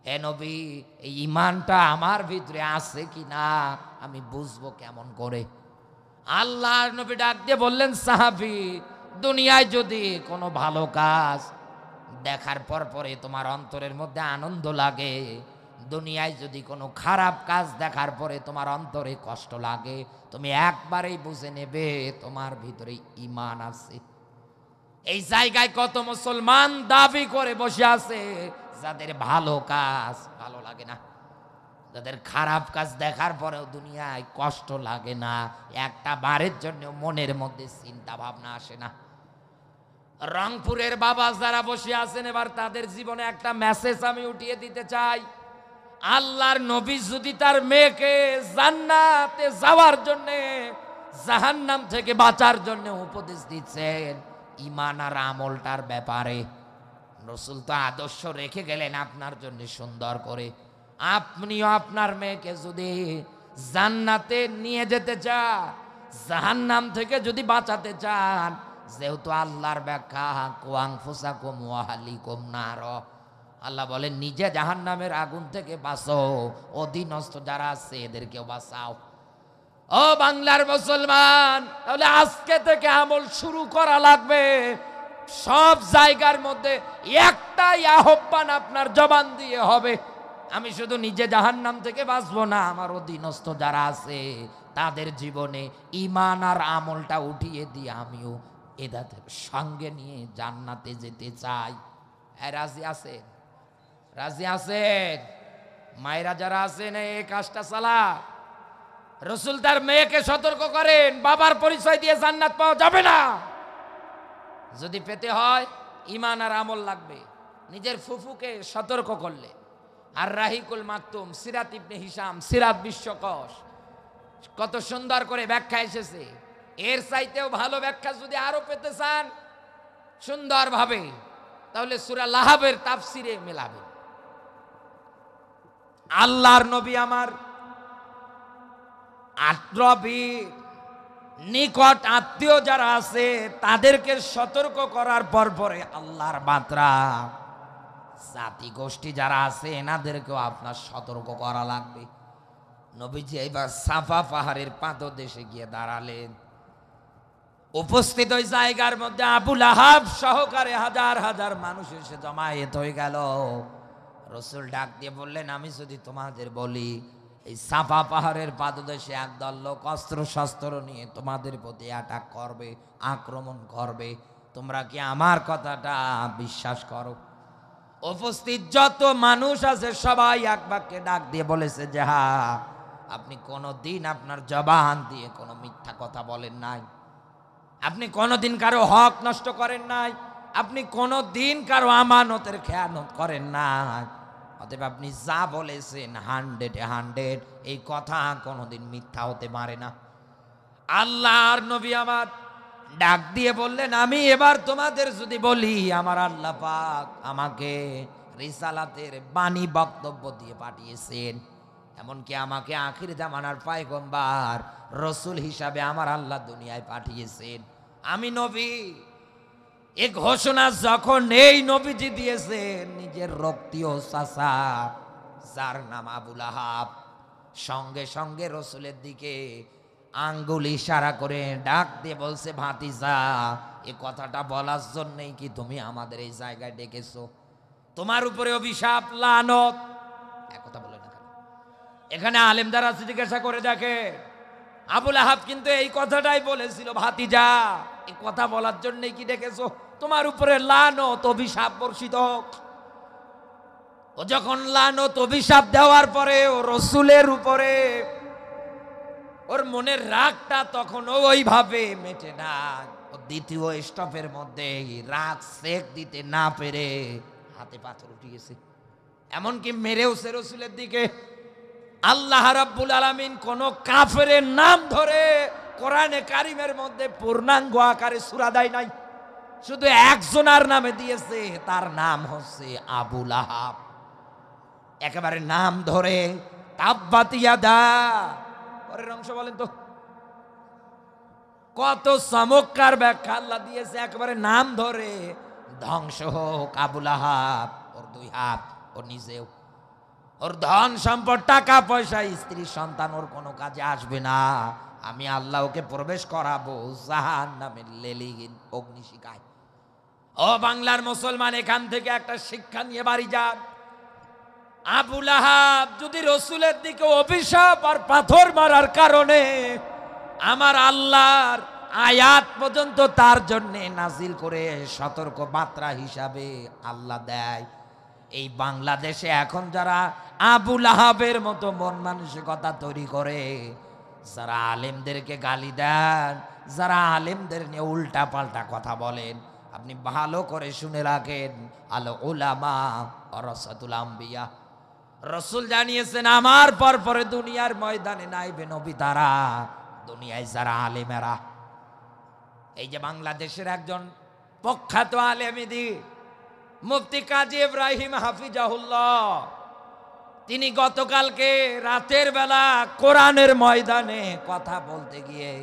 হে নবী, এই ঈমানটা আমার ভিতরে আছে কি না আমি বুঝবো কেমন করে? আল্লাহর নবী ডাক দিয়ে বললেন, সাহাবী, দুনিয়ায় যদি কোনো ভালো কাজ দেখার পর পরে তোমার অন্তরের মধ্যে আনন্দ লাগে, দুনিয়ায় যদি কোনো খারাপ কাজ দেখার পরে তোমার অন্তরে কষ্ট লাগে, তুমি একবারেই বুঝে নেবে তোমার ভিতরে ঈমান আছে। এই জায়গায় কত মুসলমান দাবি করে বসে আছে, যাদের ভালো কাজ ভালো লাগে না, যাদের খারাপ কাজ দেখার পরেও দুনিয়ায় কষ্ট লাগে না, একটা বারের জন্য মনের মধ্যে চিন্তা ভাবনা আসে না। রংপুরের বাবা যারা বসে আছেন, এবার তাদের জীবনে একটা মেসেজ আমি উঠিয়ে দিতে চাই। আল্লাহর নবী যদি তার মেয়েকে জান্নাতে যাওয়ার জন্য, জাহান্নাম থেকে বাঁচার জন্য উপদেশ দিচ্ছেন, ঈমান আর আমলটার ব্যাপারে। রাসূল তো আদর্শ রেখে গেলেন আপনার জন্য সুন্দর করে। আপনিও আপনার মেয়েকে যদি জান্নাতে নিয়ে যেতে চান, জাহান্নাম থেকে যদি বাঁচাতে চান, যেহেতু আল্লাহর ব্যাখ্যা কুয়াংফুসাকুম ওয়া আহলিকুম নার, আল্লাহ বলেন নিজে জাহান্নামের আগুন থেকে বাঁচো, অধীনস্থ যারা আছে এদেরকেও বাঁচাও। ও বাংলার মুসলমান, তাহলে আজকে থেকে আমল শুরু করা লাগবে। সব জায়গার মধ্যে একটাই আহ্বান আপনার জবান দিয়ে হবে, আমি শুধু নিজে জাহান্নাম থেকে বাঁচবো না, আমার অধীনস্থ যারা আছে তাদের জীবনে ঈমান আর আমলটা উঠিয়ে দিয়ে আমিও এদের সঙ্গে নিয়ে জান্নাতে যেতে চাই। রাজি আছেন? রাজি আছেন? মায়েরা যারা আছেন এই কাজটা চালা। রাসূল তার মেয়েকে সতর্ক করেন, বাবার পরিচয় দিয়ে জান্নাত পাওয়া যাবে না। যদি পেতে হয় ঈমান আর আমল লাগবে। নিজের ফুফুকে সতর্ক করলে। আর রাহিকুল মাকতুম, সিরাত ইবনে হিশাম, সিরাত বিশ্বকোষ, কত সুন্দর করে ব্যাখ্যা এসেছে। এর চাইতেও ভালো ব্যাখ্যা যদি আরো পেতে চান সুন্দরভাবে, তাহলে সূরা লাহাবের তাফসিরে মেলাবেন। আল্লাহর নবী আমার আত্রবীর নিকট আত্মীয় যারা আছে তাদেরকে সতর্ক করার পরে আল্লাহর মাত্রা জাতি গোষ্ঠী যারা আছে এনাদেরকেও আপনার সতর্ক করা লাগবে। নবীজি এবার সাফা পাহাড়ের পাদদেশে গিয়ে দাঁড়ালেন। উপস্থিত ওই জায়গার মধ্যে আবু লাহাব সহকারে হাজার হাজার মানুষ এসে জমায়েত হয়ে গেল। রাসূল ডাক দিয়ে বললেন, আমি যদি তোমাদের বলি এই সাফা পাহাড়ের পাদদেশে একদল লোক অস্ত্র শস্ত্র নিয়ে তোমাদের প্রতি অ্যাটাক করবে, আক্রমণ করবে, তোমরা কি আমার কথাটা বিশ্বাস করো? উপস্থিত যত মানুষ আছে সবাই এক বাক্যে ডাক দিয়ে বলেছে যে হ্যাঁ, আপনি কোনোদিন আপনার জবান দিয়ে কোনো মিথ্যা কথা বলেন নাই, আপনি কোনোদিন কারো হক নষ্ট করেন নাই, আপনি কোনোদিন কারো আমানতের খেয়ানত করেন নাই, অতএব আপনি যা বলেছেন 100 এই কথা কোনোদিন মিথ্যা হতে পারে না। আল্লাহর নবী আমার ডাক দিয়ে বললেন, আমি এবার তোমাদের যদি বলি আমার আল্লাহ পাক আমাকে রিসালাতের বাণী বক্তব্য দিয়ে পাঠিয়েছেন, এমনকি আমাকে আখির জামানার পয়গম্বর রাসূল হিসাবে আমার আল্লাহ দুনিয়ায় পাঠিয়েছেন, আমি নবী। এই ঘোষণা যখন এই নবীজি দিয়েছেন, নিজের রক্তীয় চাচা যার নাম আবু লাহাব সঙ্গে সঙ্গে রাসূলের দিকে আঙ্গুল ইশারা করে ডাক দিয়ে বলছে, ভাতিজা এ কথাটা বলার জন্যই কি তুমি আমাদের এই জায়গায় ডেকেছো? তোমার উপরে অভিশাপ লানত। এক কথা বলে না কেন? এখানে আলেম যারা আছে জিজ্ঞাসা করে দেখে, আবু লাহাব কিন্তু এই কথাটাই বলেছিল, ভাতিজা এই কথা বলার জন্যই কি ডেকেছো? তোমার উপরে লানত অভিশাপ বর্ষিত হোক। ও যখন লানত অভিশাপ দেওয়ার পরে ও রাসূলের উপরে ওর মনের রাগটা তখন ওইভাবে মেটে না। ও দ্বিতীয় স্টপের মধ্যে রাগ সেক দিতে না পেরে হাতে পাথর উঠে গেছে, এমনকি মেরেওছে রাসূলের দিকে। আল্লাহ রাব্বুল আলামিন কোন কাফেরের নাম ধরে কোরআনে কারিমের মধ্যে পূর্ণাঙ্গ আকারে সূরা দেয় নাই, শুধু একজনের নামে দিয়েছে, তার নাম হচ্ছে আবু লাহাব। একেবারে নাম ধরে তাব্বাত ইয়াদা, পরের অংশ বলেন তো, কত চমৎকার ব্যাখ্যা আল্লাহ দিয়েছে, একেবারে নাম ধরে ধ্বংস হোক আবু লাহাব, ওর দুই হাত, ও নিজেও, ওর ধন সম্পদ টাকা পয়সা স্ত্রী সন্তান ওর কোনো কাজে আসবে না। আমি আল্লাহ ওকে প্রবেশ করাবো জাহান্নামের লেলিগিন অগ্নিশিখায়। ও বাংলার মুসলমান, এখান থেকে একটা শিক্ষা নিয়ে বাড়ি যান। আবু লাহাব যদি রাসূলের দিকে অভিশাপ আর পাথর মারার কারণে আমার আল্লাহর আয়াত পর্যন্ত তার জন্য নাজিল করে সতর্ক মাত্রা হিসাবে আল্লাহ দেয়, এই বাংলাদেশে এখন যারা আবু লাহাবের মতো মন মানসিকতা তৈরি করে, যারা আলেমদেরকে গালি দেন, যারা আলেমদের নিয়ে উল্টা পাল্টা কথা বলেন, আপনি ভালো করে শুনে রাখেন, আল উলামা ওয়ারাসাতুল আম্বিয়া। রাসূল জানিয়েছেন আমার পরে দুনিয়ার ময়দানে নাইবে নবী তারা, দুনিয়ায় যারা আলেমেরা। এই যে বাংলাদেশের একজন প্রখ্যাত আলেমিদি মুফতি কাজী ইব্রাহিম হাফিজাহুল্লাহ, তিনি গতকালকে রাতের বেলা কোরআনের ময়দানে কথা বলতে গিয়ে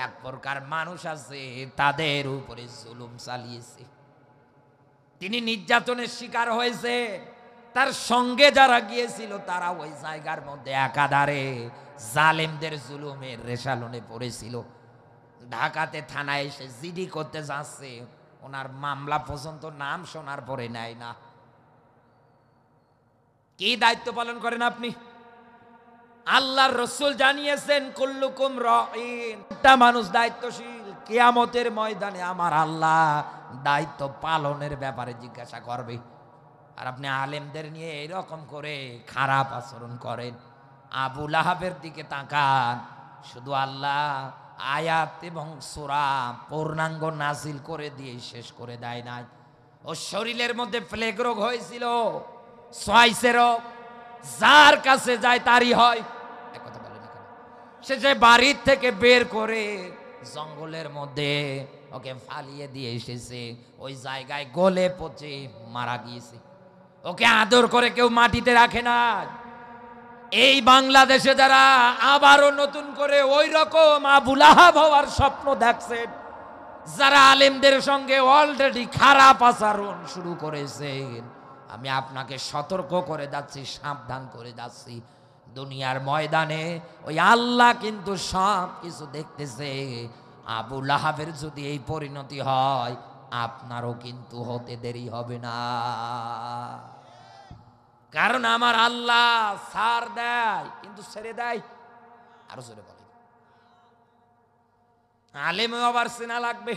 এক প্রকার মানুষ আছে তাদের উপরে জুলুম চালিয়েছে, তিনি নির্যাতনের শিকার হয়েছে। তার সঙ্গে যারা গিয়েছিল তারা ওই জায়গার মধ্যে একাধারে জালেমদের জুলুমের রেশালনে পড়েছিল। ঢাকাতে থানায় এসে জিডি করতে যাচ্ছে, ওনার মামলা পর্যন্ত নাম শোনার পরে নেয় না। কি দায়িত্ব পালন করেন আপনি? আল্লাহর রাসূল জানিয়েছেন কুল্লুকুম রাঈন, একটা মানুষ দায়িত্বশীল। কিয়ামতের ময়দানে আমার আল্লাহ দায়িত্ব পালনের ব্যাপারে জিজ্ঞাসা করবে। আর আপনি আলেমদের নিয়ে এরকম করে খারাপ আচরণ করেন। আবু লাহাবের দিকে তাকান, শুধু আল্লাহ আয়াত এবং সূরা পূর্ণাঙ্গ নাজিল করে দিয়ে শেষ করে দেয় নাই। ও শরীরের মধ্যে প্লেগ রোগ হয়েছিল, সোয়াইসের রোগ, যার কাছে যায় তারই হয়। কথা বলেন কেন? সে যে বাড়ির থেকে বের করে জঙ্গলের মধ্যে ওকে ফালিয়ে দিয়ে এসেছে, ওই জায়গায় গলে পচে মারা গিয়েছে। ওকে আদর করে কেউ মাটিতে রাখে না। এই বাংলাদেশে যারা আবারও নতুন করে ওই রকম আবু লাহাব হওয়ার স্বপ্ন দেখছেন, যারা আলেমদের সঙ্গে অলরেডি খারাপ আচরণ শুরু করেছেন, আমি আপনাকে সতর্ক করে যাচ্ছি, সাবধান করে যাচ্ছি। দুনিয়ার ময়দানে ওই আল্লাহ কিন্তু সব কিছু দেখতেছে। আবু লাহাবের যদি এই পরিণতি হয়, আপনারও কিন্তু হতে দেরি হবে না। কারণ আমার আল্লাহ ছাড় দেয় কিন্তু ছেড়ে দেয়। আরো জোরে বলে, আলেমও আবার চেনা লাগবে।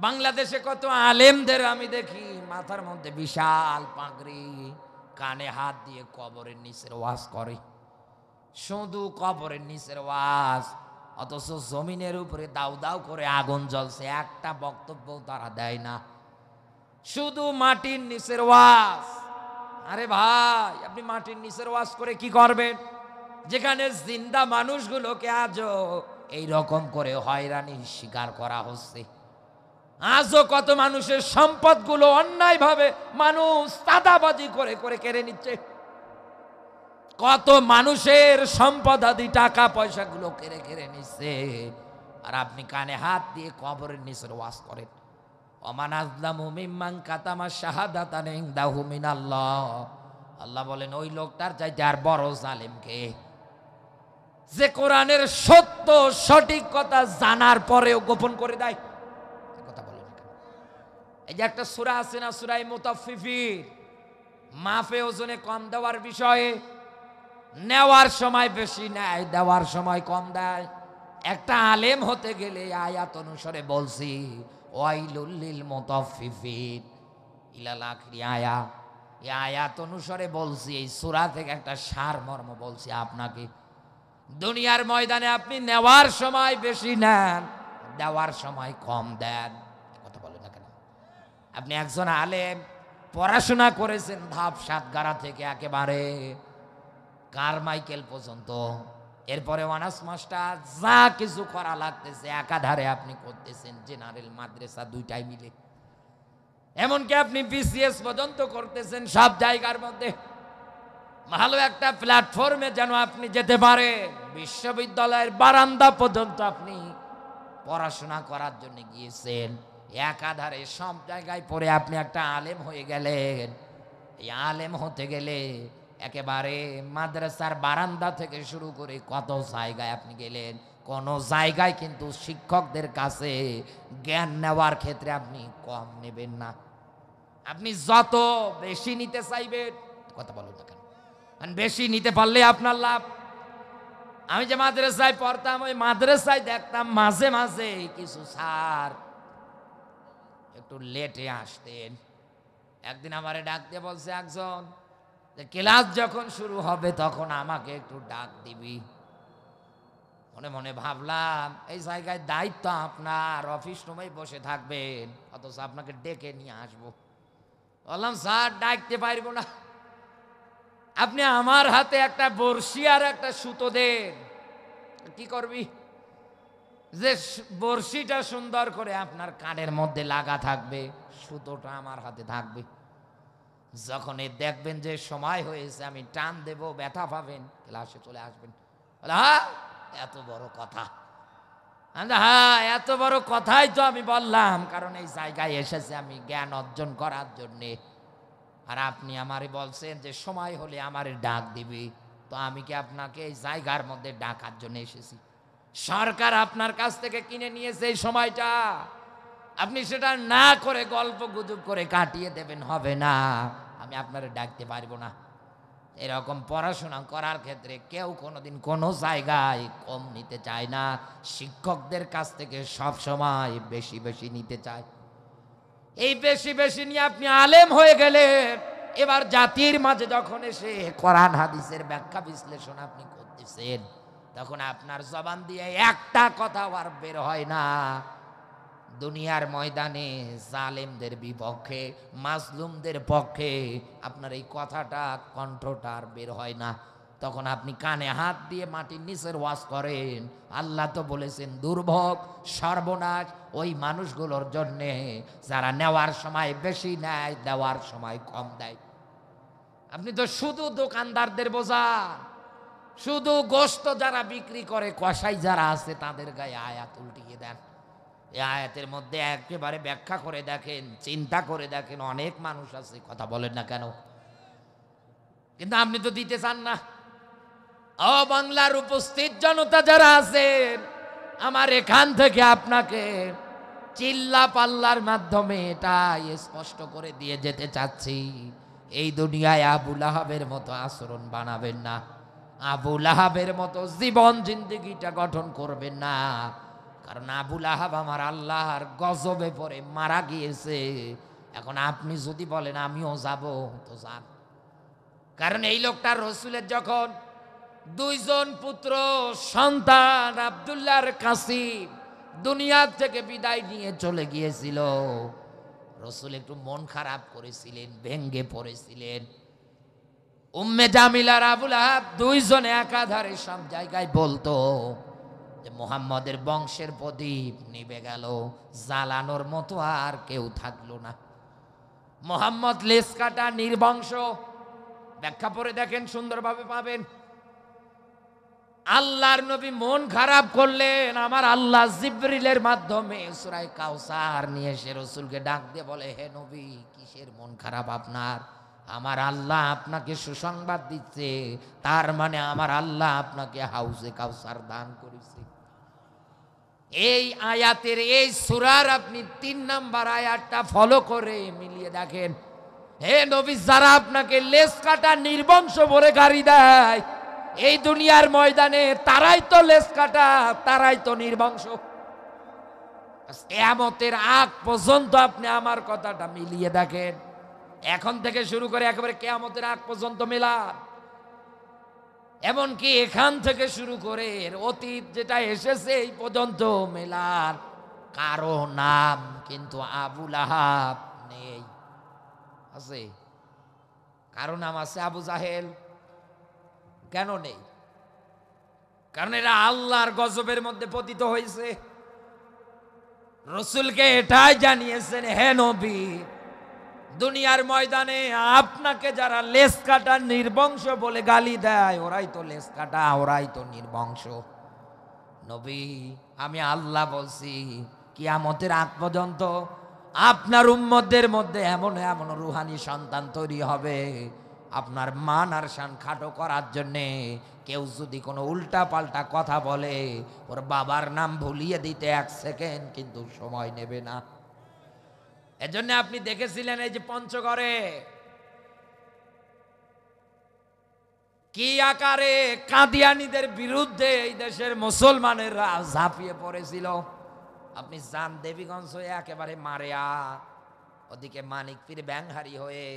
বাংলাদেশে কত আলেমদের আমি দেখি মাথার মধ্যে বিশাল পাগড়ি, কানে হাত দিয়ে কবরের নিচের ওয়াজ করে, শুধু কবরের নিচের ওয়াজ, অথচ জমিনের উপরে দাউ দাউ করে আগুন জ্বলছে, একটা বক্তব্য তারা দেয় না, শুধু মাটির নিচের ওয়াজ। আরে ভাই, আপনি মাটির নিচের ওয়াজ করে কি করবেন, যেখানে জিন্দা মানুষগুলোকে আজও এইরকম করে হয়রানি শিকার করা হচ্ছে। আজও কত মানুষের সম্পদগুলো অন্যায়ভাবে মানুষ চাঁদাবাজি করে করে কেড়ে নিচ্ছে, কত মানুষের সম্পদ আদি টাকা পয়সাগুলো কেড়ে কেড়ে নিচ্ছে, আর আপনি কানে হাত দিয়ে কবরের নিচের ওয়াজ করেন। ওমান আযলামু মিম্মান কাতামা শাহাদাতান ইনদাহু মিনাল্লাহ। আল্লাহ বলেন ওই লোকটার চাইতে আর বড় জালেম কে, যে কোরআনের সত্য সঠিক কথা জানার পরেও গোপন করে দেয়। কথা বলেন কেন? এই যে একটা সূরা আছে না, সূরা মুতাফফিফিন, মাফে ওজনে কম দেওয়ার বিষয়ে, নেওয়ার সময় বেশি নেয়, দেওয়ার সময় কম দেয়। একটা আলেম হতে গেলে আয়াত অনুসারে বলছি ওয়াইলুল লিল মুতাফফিফিন ইলাল আখিরি আয়া, এই আয়াত অনুসারে বলছি, এই সূরা থেকে একটা সারমর্ম বলছি আপনাকে। দুনিয়ার ময়দানে আপনি নেওয়ার সময় বেশি নেন, দেওয়ার সময় কম দেন। কথা বলেন না কেন? আপনি একজন আলেম, পড়াশোনা করেছেন ধাপ সাতগারা থেকে একেবারে কারমাইকেল পর্যন্ত, এরপরে অনার্স মাস্টার, যা কিছু করা লাগতেছে একাধারে আপনি করতেছেন, জেনারেল মাদ্রাসা দুইটাই মিলে, এমনকি আপনি বিসিএস পর্যন্ত করতেছেন। সব জায়গার মধ্যে ভালো একটা প্ল্যাটফর্মে যেন আপনি যেতে পারেন, বিশ্ববিদ্যালয়ের বারান্দা পর্যন্ত আপনি পড়াশোনা করার জন্য গিয়েছেন, একাধারে সব জায়গায় পড়ে আপনি একটা আলেম হয়ে গেলেন। এই আলেম হতে গেলে একেবারে মাদ্রাসার বারান্দা থেকে শুরু করে কত জায়গায় আপনি গেলেন, কোন জায়গায় কিন্তু শিক্ষকদের কাছে জ্ঞান নেওয়ার ক্ষেত্রে আপনি কম নেবেন না। আপনি যত বেশি নিতে চাইবেন, কথা বলুন না কেন, বেশি নিতে পারলে আপনার লাভ। আমি যে মাদ্রাসায় পড়তাম, ওই মাদ্রাসায় দেখতাম মাঝে মাঝে কিছু স্যার একটু লেটে আসতেন। একদিন আমারে ডাক দিয়ে বলছে একজন, যে ক্লাস যখন শুরু হবে তখন আমাকে একটু ডাক দিবি। মনে মনে ভাবলাম এই জায়গায় দায়িত্ব আপনার, অফিস রুমেই বসে থাকবেন, অথচ আপনাকে ডেকে নিয়ে আসবো। বললাম স্যার ডাকতে পারবো না, আপনি আমার হাতে একটা বড়শি আর একটা সুতো দেন, কি করবি? যে বড়শিটা সুন্দর করে আপনার কানের মধ্যে লাগা থাকবে, সুতোটা আমার হাতে থাকবে। যখন দেখবেন যে সময় হয়েছে আমি টান দেব, ব্যথা পাবেন, ক্লাসে চলে আসবেন। হ্যাঁ, এত বড় কথা। হ্যাঁ, এত বড় কথাই তো আমি বললাম, কারণ এই জায়গায় এসেছে আমি জ্ঞান অর্জন করার জন্যে। আর আপনি আমারে বলছেন যে সময় হলে আমারে ডাক দিবি, তো আমি কি আপনাকে এই জায়গার মধ্যে ডাকার জন্য এসেছি? সরকার আপনার কাছ থেকে কিনে নিয়েছে এই সময়টা, আপনি সেটা না করে গল্প গুজব করে কাটিয়ে দেবেন, হবে না। আমি আপনারে ডাকতে পারবো না। এরকম পড়াশোনা করার ক্ষেত্রে কেউ কোনোদিন কোনো জায়গায় কম নিতে চায় না, শিক্ষকদের কাছ থেকে সব সময় বেশি বেশি নিতে চায়। এই বেশি বেশি নিয়ে আপনি আলেম হয়ে গেলেন, এবার জাতির মাঝে যখন এসে কোরআন হাদিসের ব্যাখ্যা বিশ্লেষণ আপনি করতেছেন, তখন আপনার জবান দিয়ে একটা কথা আর বের হয় না। দুনিয়ার ময়দানে জালেমদের বিপক্ষে, মাজলুমদের পক্ষে আপনার এই কথাটা, কণ্ঠটা আর বের হয় না। তখন আপনি কানে হাত দিয়ে মাটির নিচের ওয়াজ করেন। আল্লাহ তো বলেছেন দুর্ভোগ সর্বনাশ ওই মানুষগুলোর জন্যে যারা নেওয়ার সময় বেশি নেয়, দেওয়ার সময় কম দেয়। আপনি তো শুধু দোকানদারদের বোঝান, শুধু গোশত যারা বিক্রি করে, কসাই যারা আছে, তাদের গায়ে আয়াত উল্টিয়ে দেন। এই আয়াতের মধ্যে একেবারে ব্যাখ্যা করে দেখেন, চিন্তা করে দেখেন, অনেক মানুষ আছে, কথা বলেন না কেন? কিন্তু আপনি তো দিতে চান না। ও বাংলার উপস্থিত জনতা যারা আছেন, আমার এখান থেকে আপনাকে চিল্লা পাল্লার মাধ্যমে এটা স্পষ্ট করে দিয়ে যেতে চাচ্ছি, এই দুনিয়ায় আবু লাহাবের মতো আচরণ বানাবেন না, আবু লাহাবের মতো জীবন জিন্দেগিটা গঠন করবেন না। কারণ আবু লাহাব আমার আল্লাহর গজবে পড়ে মারা গিয়েছে। এখন আপনি যদি বলেন আমিও যাব, তো যান। কারণ এই লোকটা রসুলের যখন দুইজন পুত্র সন্তান আব্দুল্লাহর কাসিম দুনিয়া থেকে বিদায় নিয়ে চলে গিয়েছিল, রসুল একটু মন খারাপ করেছিলেন, ভেঙ্গে পড়েছিলেন। উম্মে জামিলার আবুল আহাব দুইজনে একাধারে সব জায়গায় বলতো যে মুহাম্মদের বংশের প্রদীপ নিভে গেল, জ্বালানোর মতো আর কেউ থাকলো না। মুহাম্মদ লেস কাটা, নির্বংশ। ব্যাখ্যা পড়ে দেখেন, সুন্দরভাবে পাবেন। আল্লাহর নবী মন খারাপ করলেন, আমার আল্লাহ জিবরিলের মাধ্যমে সূরা কাউসার নিয়ে এসে রাসূলকে ডাক দিয়ে বলে, হে নবী, কিসের মন খারাপ আপনার? আমার আল্লাহ আপনাকে সুসংবাদ দিচ্ছে, তার মানে আমার আল্লাহ আপনাকে হাউজে কাউসার দান করেছে। এই আয়াতের এই সূরার আপনি 3 নাম্বার আয়াতটা ফলো করে মিলিয়ে দেখেন। হে নবী, যারা আপনাকে লেজ কাটা নির্বংশ বলে গাড়ি দেয়, এই দুনিয়ার ময়দানে তারাই তো লেজ কাটা, তারাই তো নির্বংশ। কিয়ামতের আগ পর্যন্ত আপনি আমার কথাটা মিলিয়ে দেখেন, এখন থেকে শুরু করে একেবারে কিয়ামতের আগ পর্যন্ত মেলান। এমনকি এখান থেকে শুরু করে অতীত যেটা এসেছে এই পর্যন্ত মেলান। কারো নাম কিন্তু আবু লাহাব নেই। আছে? কারো নাম আছে আবু জাহেল? কেন নেই? কারণ এরা আল্লাহর গজবের মধ্যে পতিত হয়েছে। রসুলকে এটাই জানিয়েছেন, হে নবী, দুনিয়ার ময়দানে আপনাকে যারা লেজ কাটা নির্বংশ বলে গালি দেয়, ওরাই তো লেজ কাটা, ওরাই তো নির্বংশ। নবী, আমি আল্লাহ বলছি, কিয়ামতের আগ পর্যন্ত আপনার উম্মতদের মধ্যে এমন এমন রুহানি সন্তান তৈরি হবে, আপনার মান আর শান খাটো করার জন্যে কেউ যদি কোনো উল্টা পাল্টা কথা বলে, ওর বাবার নাম ভুলিয়ে দিতে 1 সেকেন্ড কিন্তু সময় নেবে না। এজন্য আপনি দেখেছিলেন এই যে পঞ্চগড়ে কি আকারে কাদিয়ানীদের বিরুদ্ধে এই দেশের মুসলমানেরা ঝাঁপিয়ে পড়েছিল। আপনি যান দেবীগঞ্জ হয়ে একেবারে মারিয়া, ওদিকে মানিকপীর ব্যাংহারি হয়ে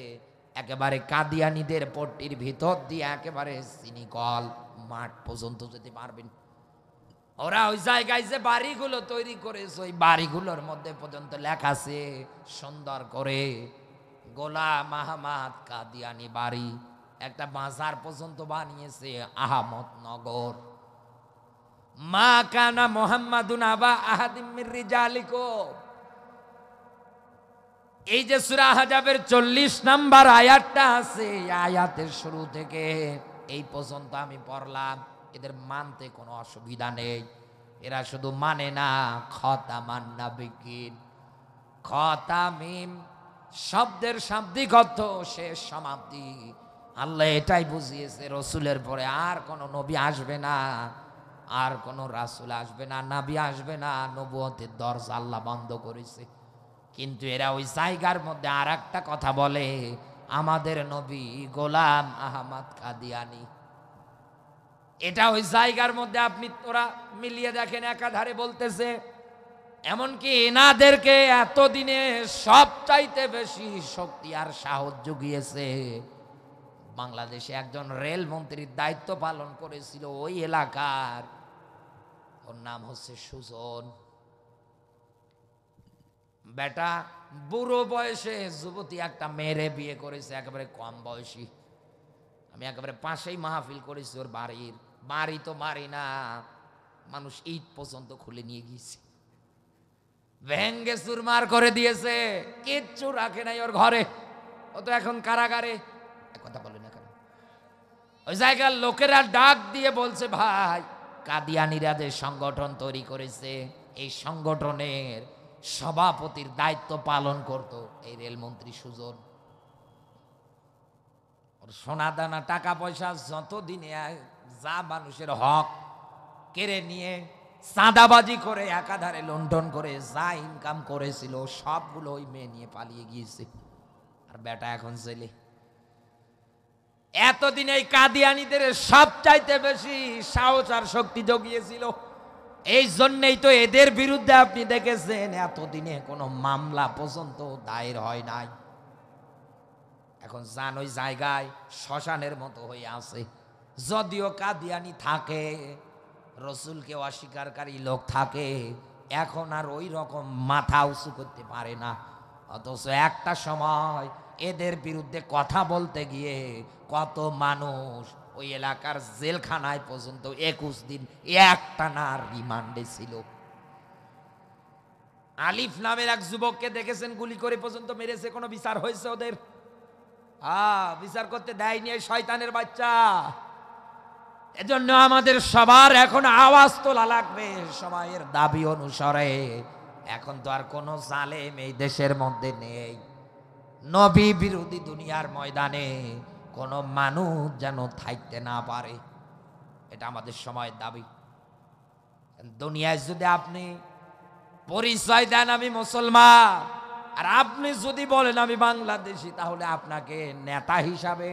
একেবারে কাদিয়ানীদের পট্টির ভিতর দিয়ে একেবারে সিনিকল মাঠ পর্যন্ত যেতে পারবেন। ওরা ওই জায়গায় যে বাড়িগুলো তৈরি করেছে, ওই বাড়িগুলোর মধ্যে পর্যন্ত লেখা আছে সুন্দর করে, গোলাম আহমদ কাদিয়ানী বাড়ি। একটা বাজার পর্যন্ত বানিয়েছে আহমদনগর। মা কানা মুহাম্মাদুন আবা আহাদিম মির রিজালিকুম। এই যে সূরা আহজাবের 40 নাম্বার আয়াতটা আছে, আয়াতের শুরু থেকে এই পর্যন্ত আমি পড়লাম, এদের মানতে কোনো অসুবিধা নেই। এরা শুধু মানে না খতামান নাবিয়িন, খতামিম শব্দের শাব্দিক অর্থ শেষ, সমাপ্তি। আল্লাহ এটাই বুঝিয়েছে, রসুলের পরে আর কোনো নবী আসবে না, আর কোনো রাসূল আসবে না, নবী আসবে না, নবুয়তের দরজা আল্লাহ বন্ধ করেছে। কিন্তু এরা ওই জায়গার মধ্যে আর একটা কথা বলে, আমাদের নবী গোলাম আহমদ কাদিয়ানি। এটা ওই জায়গার মধ্যে আপনি তোরা মিলিয়ে দেখেন, একাধারে বলতেছে। এমনকি এনাদেরকে এতদিনে সবচাইতে বেশি শক্তি আর সাহস জুগিয়েছে, বাংলাদেশে একজন রেল মন্ত্রীর দায়িত্ব পালন করেছিল ওই এলাকার, ওর নাম হচ্ছে সুজন। বেটা বুড়ো বয়সে যুবতী একটা মেয়েরে বিয়ে করেছে, একেবারে কম বয়সী। আমি একেবারে পাশেই মাহফিল করেছি ওর বাড়ির। বাড়ি তো বাড়ি না, মানুষ ইট পর্যন্ত খুলে নিয়ে গিয়েছে, ভেঙ্গে চুরমার করে দিয়েছে, কিচ্ছু রাখে নাই ওর ঘরে। ও তো এখন কারাগারে। কথা বলে না কেন? ওই জায়গার লোকেরা ডাক দিয়ে বলছে, ভাই কাদিয়ানিরা যে সংগঠন তৈরি করেছে, এই সংগঠনের সভাপতির দায়িত্ব পালন করত এই রেলমন্ত্রী সুজন। ওর সোনা দানা টাকা পয়সা যতদিনে যা মানুষের হক কেড়ে নিয়ে চাঁদাবাজি করে একাধারে লুণ্ঠন করে যা ইনকাম করেছিল সবগুলো ওই মেয়ে নিয়ে পালিয়ে গিয়েছে, আর বেটা এখন জেলে। এতদিন এই কাদিয়ানীদের সবচাইতে বেশি সাহস আর শক্তি জগিয়েছিল, এই জন্যই তো এদের বিরুদ্ধে আপনি দেখেছেন এতদিনে কোনো মামলা পর্যন্ত দায়ের হয় নাই। এখন যান ওই জায়গায় শ্মশানের মতো হয়ে আছে। যদিও কাদিয়ানি থাকে, রসুলকে অস্বীকারী লোক থাকে, এখন আর ওই রকম মাথা উঁচু করতে পারে না। অথচ একটা সময় এদের বিরুদ্ধে কথা বলতে গিয়ে কত মানুষ ওই এলাকার জেলখানায় পর্যন্ত 21 দিন একটানা রিমান্ডে ছিল। আলিফ নামের এক যুবককে দেখেছেন, গুলি করে পর্যন্ত মেরেছে, কোনো বিচার হয়েছে ওদের? বিচার করতে দেয়নি এই শয়তানের বাচ্চা। এজন্য আমাদের সবার এখন আওয়াজ তোলা লাগবে সময়ের দাবি অনুসারে। এখন তো আর কোনো জালেম এই দেশের মধ্যে নেই। নবী বিরোধী দুনিয়ার ময়দানে কোনো মানুষ যেন থাকতে না পারে, এটা আমাদের সময়ের দাবি। দুনিয়ায় যদি আপনি পরিচয় দেন আমি মুসলমান, আর আপনি যদি বলেন আমি বাংলাদেশি, তাহলে আপনাকে নেতা হিসাবে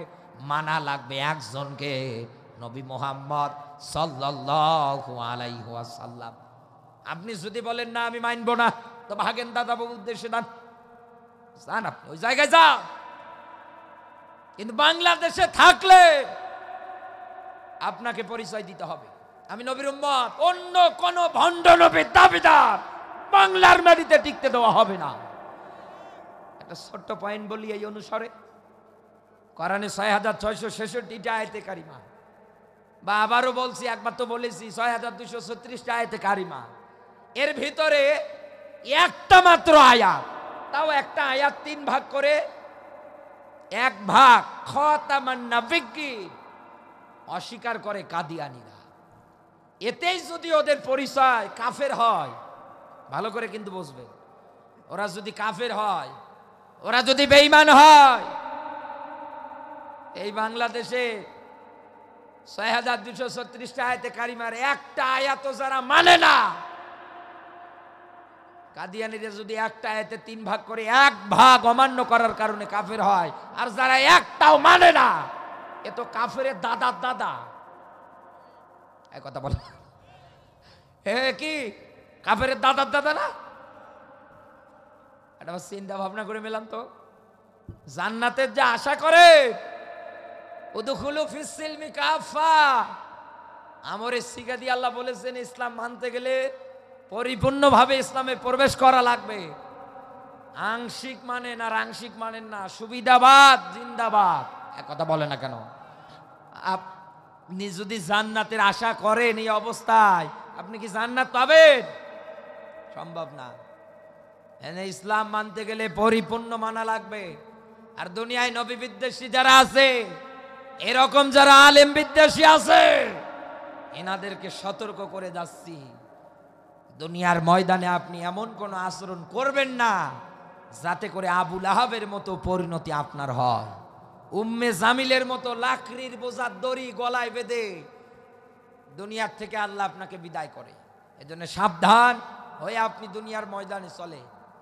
মানা লাগবে একজনকে, নবী মুহাম্মদ সাল্লাল্লাহু আলাইহি ওয়াসাল্লাম। আপনি যদি বলেন না আমি মানব না, তো ভাগেন দাদা বাবুর উদ্দেশ্যে যান, আপনি ওই জায়গায় যান। কিন্তু বাংলাদেশে থাকলে আপনাকে পরিচয় দিতে হবে আমি নবীর উম্মত। অন্য কোন ভণ্ড নবীর দাবিদার বাংলার মাটিতে টিকতে দেওয়া হবে না। একটা ছোট্ট পয়েন্ট বলি এই অনুসারে, কোরআনে 6666টা আয়াতে কারিমা, বা আবারও বলছি, একবার তো বলেছি 6236টা আয়াতে কারিমা, এর ভিতরে একটা মাত্র আয়াত, তাও একটা আয়াত 3 ভাগ করে, এক ভাগ খতামান নাবিয়্যিন অস্বীকার করে কাদিয়ানীরা। এতেই যদি ওদের পরিচয় কাফের হয়, ভালো করে কিন্তু বুঝবে, ওরা যদি কাফের হয়, ওরা যদি বেঈমান হয়, এই বাংলাদেশে 6236টা আয়াতে কারিমার একটা আয়াতও যারা মানে না, কাদিয়ানীরা যদি একটা আয়াতে 3 ভাগ করে 1 ভাগ অমান্য করার কারণে কাফের হয়, আর যারা একটাও মানে না, এ তো কাফেরের দাদার দাদা। এই কথা বল, কি কাফেরের দাদার দাদা না? এটা চিন্তা ভাবনা করে মেলাম তো। জান্নাতের যে আশা করে, উদখুলু ফিস সিলমি কাফা, আমরের শিক্ষা দিয়ে আল্লাহ বলেছেন ইসলাম মানতে গেলে পরিপূর্ণভাবে ইসলামে প্রবেশ করা লাগবে। আংশিক মানেন আর আংশিক মানেন না, সুবিধাবাদ জিন্দাবাদ, এক কথা বলে না কেন? আপনি যদি জান্নাতের আশা করেন এই অবস্থায়, আপনি কি জান্নাত পাবেন? সম্ভব না। এনে ইসলাম মানতে গেলে পরিপূর্ণ মানা লাগবে। আর দুনিয়ায় নবী বিদ্বেষী যারা আছে, এরকম যারা আলেম বিদ্বেষী আছে, এনাদেরকে সতর্ক করে যাচ্ছি, দুনিয়ার ময়দানে আপনি এমন কোন আচরণ করবেন না যাতে করে আবু লাহাবের মতো পরিণতি আপনার হয়, উম্মে জামিলের মতো লাকড়ির বোঝার দড়ি গলায় বেঁধে দুনিয়ার থেকে আল্লাহ আপনাকে বিদায় করে। এজন্য সাবধান হয়ে আপনি দুনিয়ার ময়দানে চলে।